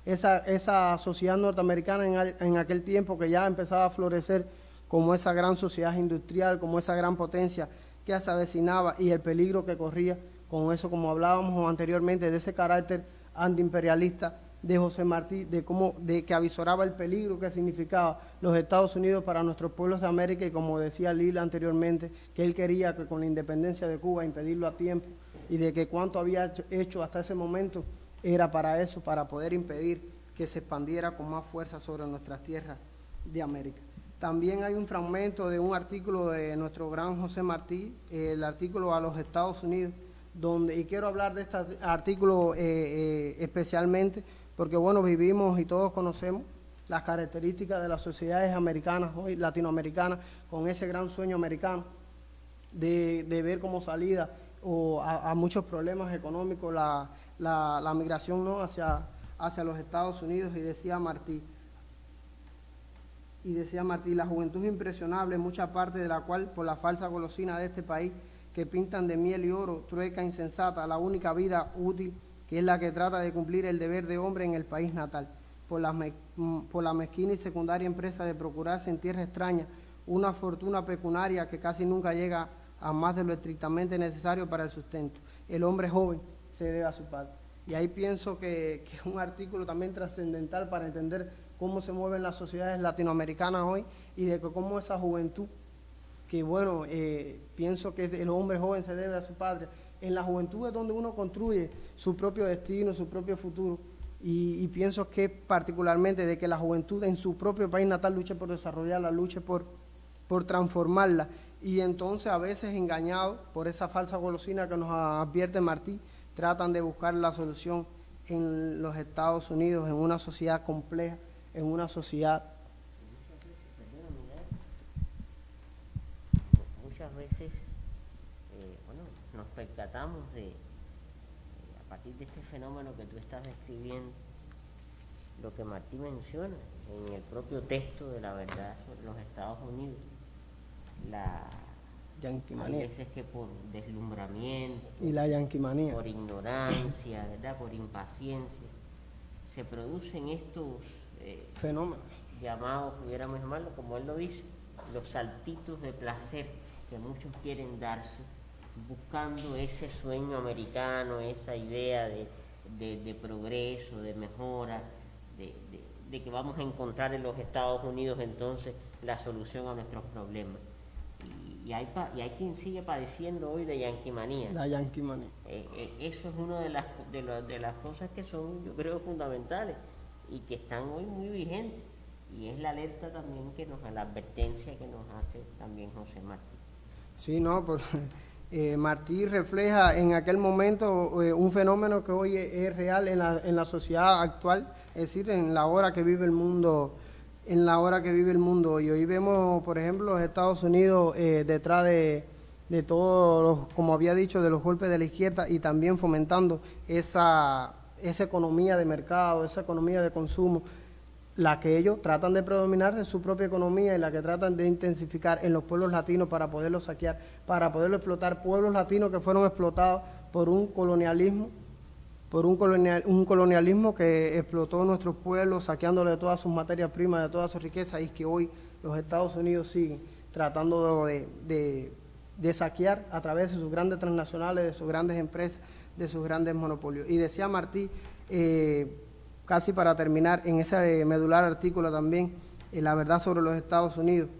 esa sociedad norteamericana en aquel tiempo, que ya empezaba a florecer como esa gran sociedad industrial, como esa gran potencia que se avecinaba, y el peligro que corría con eso, como hablábamos anteriormente, de ese carácter antiimperialista de José Martí, de que avisoraba el peligro que significaba los Estados Unidos para nuestros pueblos de América, y como decía Lila anteriormente, que él quería que con la independencia de Cuba impedirlo a tiempo, y de que cuanto había hecho hasta ese momento era para eso, para poder impedir que se expandiera con más fuerza sobre nuestras tierras de América. También hay un fragmento de un artículo de nuestro gran José Martí, el artículo a los Estados Unidos, y quiero hablar de este artículo especialmente porque, bueno, vivimos y todos conocemos las características de las sociedades americanas, hoy latinoamericanas, con ese gran sueño americano de ver como salida a muchos problemas económicos la migración, ¿no?, hacia los Estados Unidos. Y decía Martí, la juventud impresionable, mucha parte de la cual, por la falsa golosina de este país, que pintan de miel y oro, trueca insensata, la única vida útil, que es la que trata de cumplir el deber de hombre en el país natal. por la mezquina y secundaria empresa de procurarse en tierra extraña una fortuna pecuniaria que casi nunca llega a más de lo estrictamente necesario para el sustento. El hombre joven se debe a su padre. Y ahí pienso que es un artículo también trascendental para entender cómo se mueven las sociedades latinoamericanas hoy y de cómo esa juventud, que bueno, pienso que el hombre joven se debe a su padre. En la juventud es donde uno construye su propio destino, su propio futuro, y pienso que particularmente de que la juventud en su propio país natal luche por desarrollarla, luche por transformarla, y entonces a veces engañados por esa falsa golosina que nos advierte Martí, tratan de buscar la solución en los Estados Unidos, en una sociedad compleja, en una sociedad. Muchas veces nos percatamos a partir de este fenómeno que tú estás describiendo, lo que Martí menciona en el propio texto de La verdad sobre los Estados Unidos, hay veces que por deslumbramiento y la yanquimanía, por ignorancia, ¿verdad?, por impaciencia, se producen estos fenómenos llamados, pudiéramos llamarlo, como él lo dice, los saltitos de placer que muchos quieren darse, buscando ese sueño americano, esa idea de progreso, de mejora, de que vamos a encontrar en los Estados Unidos entonces la solución a nuestros problemas. Y hay quien sigue padeciendo hoy de yanquimanía. La yanquimanía. Eso es una de las cosas que son, yo creo, fundamentales y que están hoy muy vigentes. Y es la alerta también la advertencia que nos hace también José Martí. Sí, no, Martí refleja en aquel momento un fenómeno que hoy es real en la sociedad actual, es decir, en la hora que vive el mundo. Y hoy vemos, por ejemplo, los Estados Unidos detrás de todos, como había dicho, de los golpes de la izquierda, y también fomentando esa economía de mercado, esa economía de consumo, la que ellos tratan de predominar de su propia economía y la que tratan de intensificar en los pueblos latinos para poderlos saquear, para poderlo explotar, pueblos latinos que fueron explotados por un colonialismo, un colonialismo que explotó nuestros pueblos, saqueándole de todas sus materias primas, de todas sus riquezas, y que hoy los Estados Unidos siguen tratando de saquear a través de sus grandes transnacionales, de sus grandes empresas, de sus grandes monopolios. Y decía Martí, casi para terminar, en ese medular artículo también, La verdad sobre los Estados Unidos,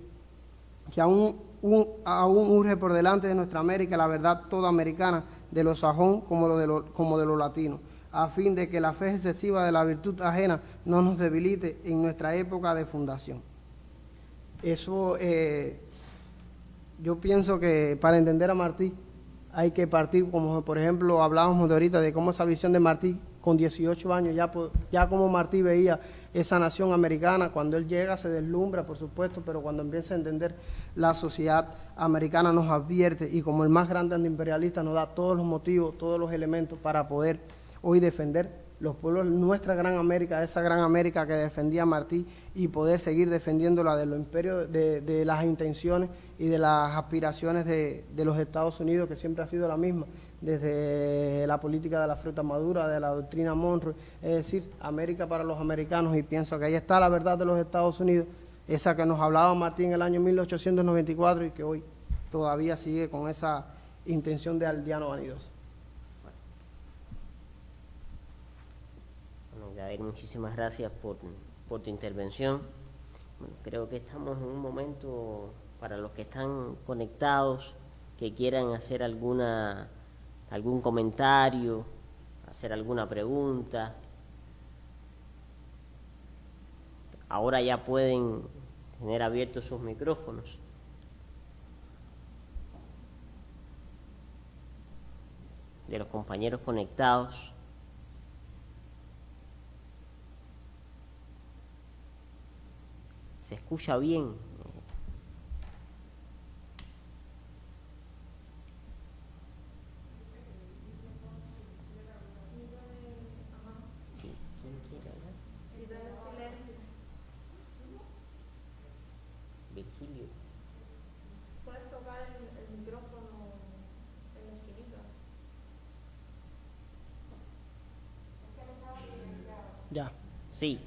que aún urge por delante de nuestra América la verdad toda americana, de lo sajón como de lo latino, a fin de que la fe excesiva de la virtud ajena no nos debilite en nuestra época de fundación. Eso, yo pienso que para entender a Martí hay que partir, como por ejemplo hablábamos de ahorita, de cómo esa visión de Martí con 18 años, ya como Martí veía esa nación americana. Cuando él llega se deslumbra, por supuesto, pero cuando empieza a entender la sociedad americana nos advierte, y como el más grande antiimperialista nos da todos los motivos, todos los elementos para poder hoy defender los pueblos, nuestra gran América, esa gran América que defendía Martí, y poder seguir defendiéndola de los imperios, de las intenciones y de las aspiraciones de los Estados Unidos, que siempre ha sido la misma, desde la política de la fruta madura, de la doctrina Monroe, es decir, América para los americanos. Y pienso que ahí está la verdad de los Estados Unidos, esa que nos hablaba Martí en el año 1894 y que hoy todavía sigue con esa intención de aldeano vanidoso. Bueno, Gabriel, muchísimas gracias por tu intervención. Bueno, creo que estamos en un momento, para los que están conectados, que quieran hacer algún comentario, hacer alguna pregunta. Ahora ya pueden tener abiertos sus micrófonos. De los compañeros conectados. ¿Se escucha bien? Virgilio. ¿Puedes tocar el micrófono en la esquinita? Ya. Sí.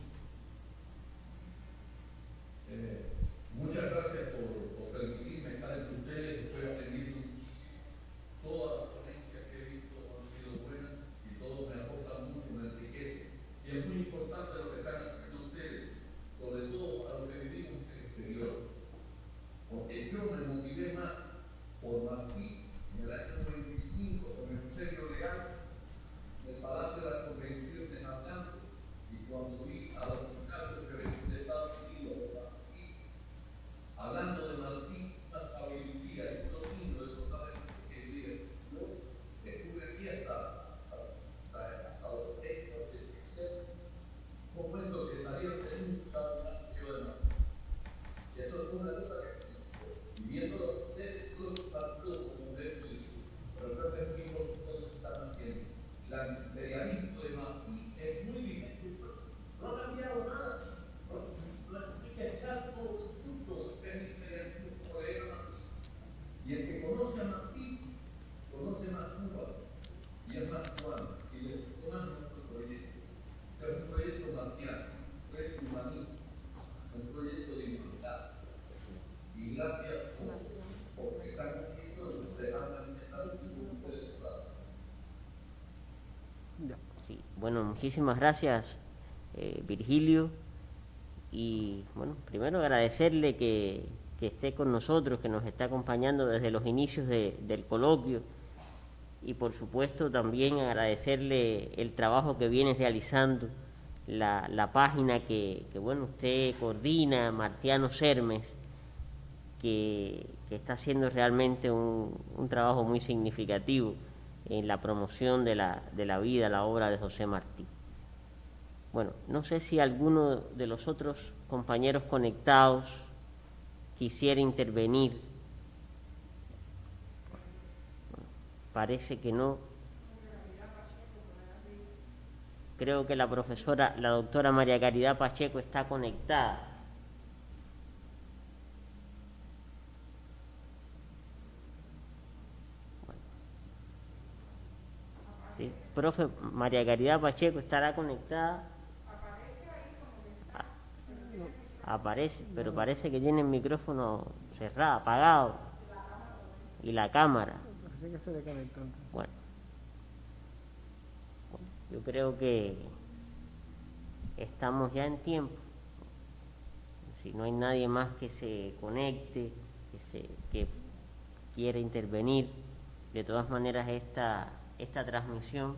Bueno, muchísimas gracias, Virgilio. Y bueno, primero agradecerle que esté con nosotros, que nos está acompañando desde los inicios del coloquio. Y por supuesto también agradecerle el trabajo que viene realizando la página que bueno, usted coordina, Martiano Sermes, que está haciendo realmente un trabajo muy significativo en la promoción de la vida, la obra de José Martí. Bueno, no sé si alguno de los otros compañeros conectados quisiera intervenir. Bueno, parece que no. Creo que la doctora María Caridad Pacheco está conectada. Bueno. Sí, profe, María Caridad Pacheco estará conectada. Aparece, pero parece que tiene el micrófono cerrado, apagado. Y la cámara. Parece que se desconectó. Bueno, yo creo que estamos ya en tiempo. Si no hay nadie más que se conecte, que quiera intervenir, de todas maneras esta transmisión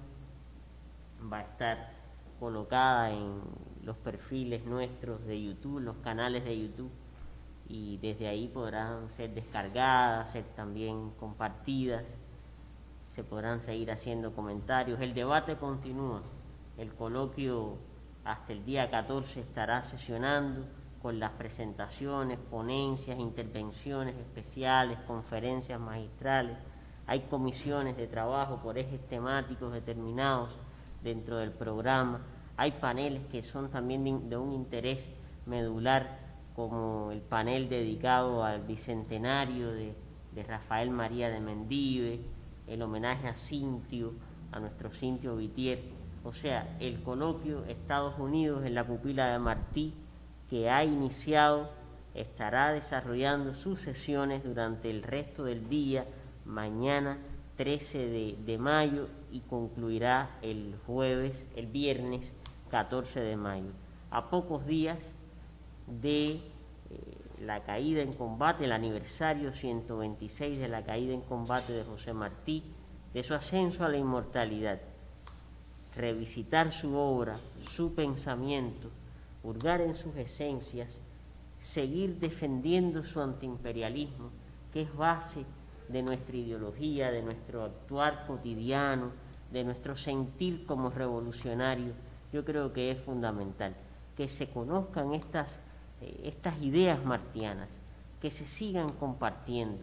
va a estar colocada en los perfiles nuestros de YouTube, los canales de YouTube, y desde ahí podrán ser descargadas, ser también compartidas, se podrán seguir haciendo comentarios. El debate continúa, el coloquio hasta el día 14 estará sesionando con las presentaciones, ponencias, intervenciones especiales, conferencias magistrales. Hay comisiones de trabajo por ejes temáticos determinados dentro del programa. Hay paneles que son también de un interés medular, como el panel dedicado al bicentenario de Rafael María de Mendive, el homenaje a Cintio, a nuestro Cintio Vitier. O sea, el coloquio Estados Unidos en la pupila de Martí, que ha iniciado, estará desarrollando sus sesiones durante el resto del día, mañana 13 de mayo, y concluirá el viernes 14 de mayo. A pocos días de la caída en combate, el aniversario 126 de la caída en combate de José Martí, de su ascenso a la inmortalidad. Revisitar su obra, su pensamiento, hurgar en sus esencias, seguir defendiendo su antiimperialismo, que es base de nuestra ideología, de nuestro actuar cotidiano, de nuestro sentir como revolucionarios. Yo creo que es fundamental que se conozcan estas ideas martianas, que se sigan compartiendo,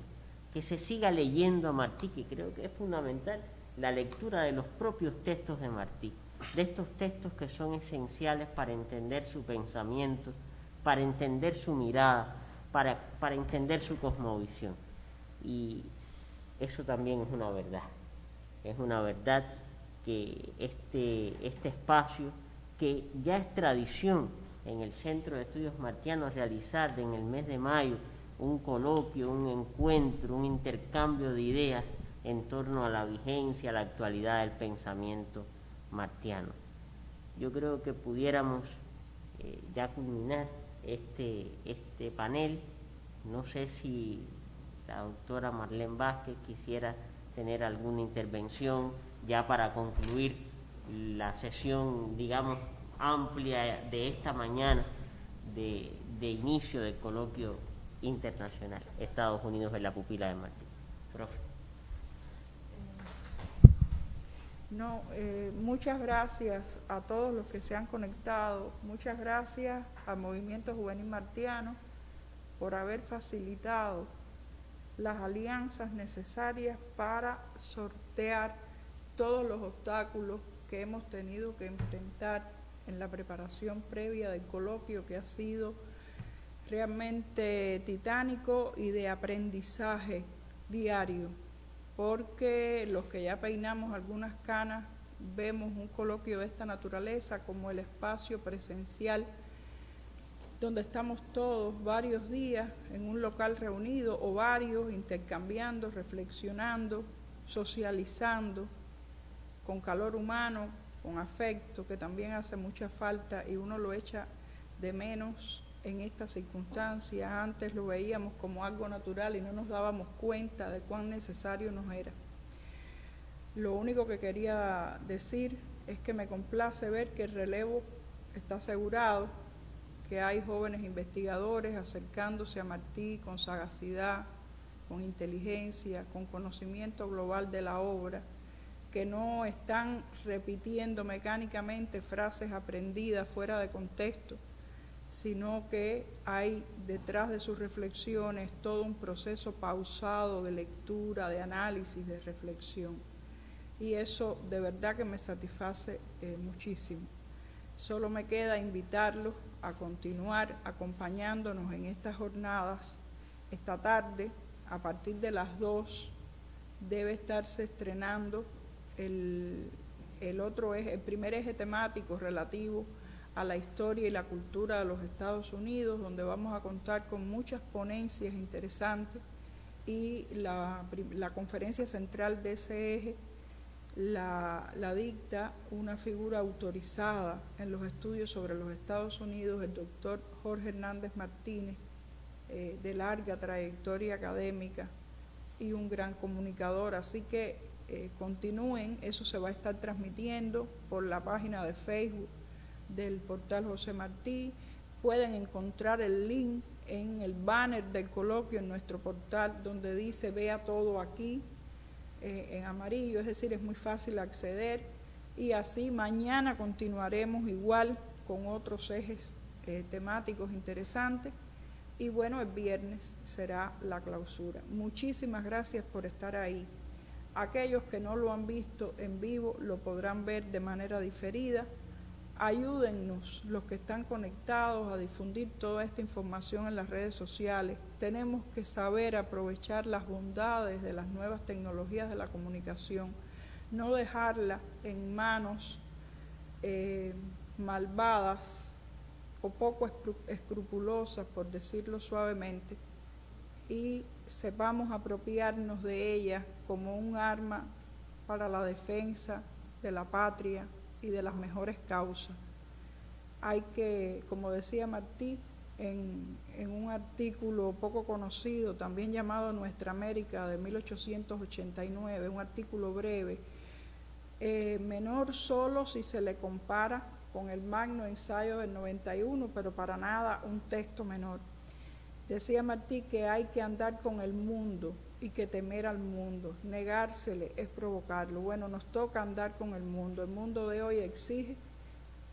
que se siga leyendo a Martí, que creo que es fundamental la lectura de los propios textos de Martí, de estos textos que son esenciales para entender su pensamiento, para entender su mirada, para entender su cosmovisión. Y eso también es una verdad que este espacio, que ya es tradición en el Centro de Estudios Martianos realizar en el mes de mayo un coloquio, un encuentro, un intercambio de ideas en torno a la vigencia, a la actualidad del pensamiento martiano. Yo creo que pudiéramos ya culminar este panel. No sé si la doctora Marlene Vázquez quisiera tener alguna intervención ya para concluir la sesión, digamos, amplia de esta mañana de inicio del coloquio internacional Estados Unidos en la pupila de Martí. Profe. No, muchas gracias a todos los que se han conectado, muchas gracias al Movimiento Juvenil Martiano por haber facilitado las alianzas necesarias para sortear todos los obstáculos que hemos tenido que enfrentar en la preparación previa del coloquio, que ha sido realmente titánico y de aprendizaje diario, porque los que ya peinamos algunas canas vemos un coloquio de esta naturaleza como el espacio presencial donde estamos todos varios días en un local reunido o varios, intercambiando, reflexionando, socializando con calor humano, con afecto, que también hace mucha falta y uno lo echa de menos en estas circunstancias. Antes lo veíamos como algo natural y no nos dábamos cuenta de cuán necesario nos era. Lo único que quería decir es que me complace ver que el relevo está asegurado, que hay jóvenes investigadores acercándose a Martí con sagacidad, con inteligencia, con conocimiento global de la obra, que no están repitiendo mecánicamente frases aprendidas fuera de contexto, sino que hay detrás de sus reflexiones todo un proceso pausado de lectura, de análisis, de reflexión. Y eso de verdad que me satisface muchísimo. Solo me queda invitarlos a continuar acompañándonos en estas jornadas. Esta tarde, a partir de las 2, debe estarse estrenando el primer eje temático relativo a la historia y la cultura de los Estados Unidos, donde vamos a contar con muchas ponencias interesantes, y la conferencia central de ese eje la dicta una figura autorizada en los estudios sobre los Estados Unidos, el doctor Jorge Hernández Martínez, de larga trayectoria académica y un gran comunicador. Así que continúen, eso se va a estar transmitiendo por la página de Facebook del portal José Martí. Pueden encontrar el link en el banner del coloquio en nuestro portal, donde dice "Vea todo aquí", en amarillo, es decir, es muy fácil acceder. Y así mañana continuaremos igual con otros ejes temáticos interesantes, y bueno, el viernes será la clausura. Muchísimas gracias por estar ahí. Aquellos que no lo han visto en vivo lo podrán ver de manera diferida. Ayúdennos, los que están conectados, a difundir toda esta información en las redes sociales. Tenemos que saber aprovechar las bondades de las nuevas tecnologías de la comunicación, no dejarla en manos malvadas o poco escrupulosas, por decirlo suavemente, y sepamos apropiarnos de ella como un arma para la defensa de la patria y de las mejores causas. Hay que, como decía Martí en un artículo poco conocido, también llamado Nuestra América, de 1889, un artículo breve, menor solo si se le compara con el magno ensayo del 91, pero para nada un texto menor. Decía Martí que hay que andar con el mundo y que temer al mundo. Negársele es provocarlo. Bueno, nos toca andar con el mundo. El mundo de hoy exige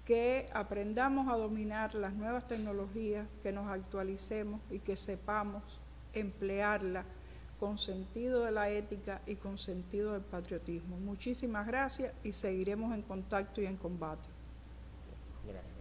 que aprendamos a dominar las nuevas tecnologías, que nos actualicemos y que sepamos emplearla con sentido de la ética y con sentido del patriotismo. Muchísimas gracias y seguiremos en contacto y en combate. Gracias.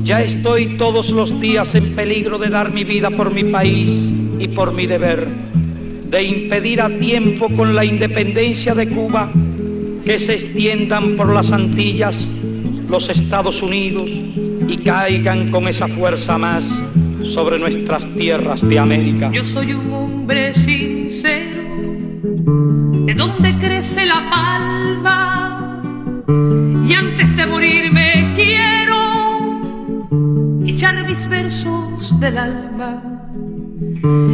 Ya estoy todos los días en peligro de dar mi vida por mi país y por mi deber, de impedir a tiempo con la independencia de Cuba que se extiendan por las Antillas los Estados Unidos y caigan con esa fuerza más sobre nuestras tierras de América. Yo soy un hombre sincero, de donde crece la palma, y antes de morirme quiero echar mis versos del alma,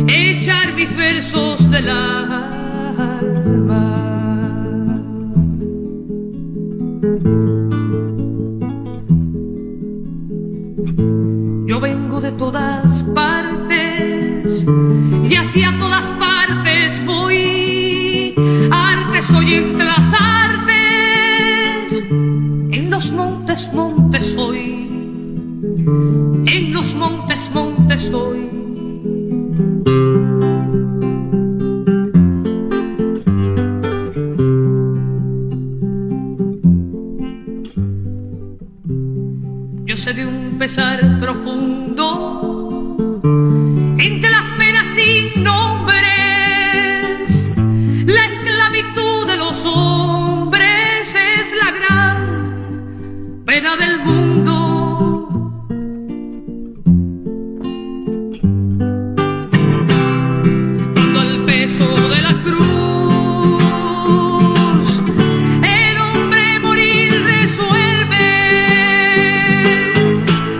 echar mis versos del alma. Yo vengo de todas partes y hacia todas partes voy, pesar profundo, entre las penas sin nombres, la esclavitud de los hombres es la gran pena del mundo. Cuando el peso de la cruz el hombre morir resuelve,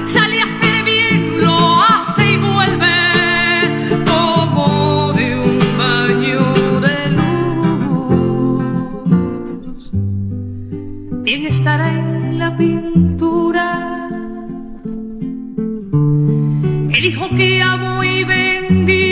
sale a hacer bien, lo hace y vuelve como de un baño de luz. Bien estará en la pintura el hijo que amo y bendigo,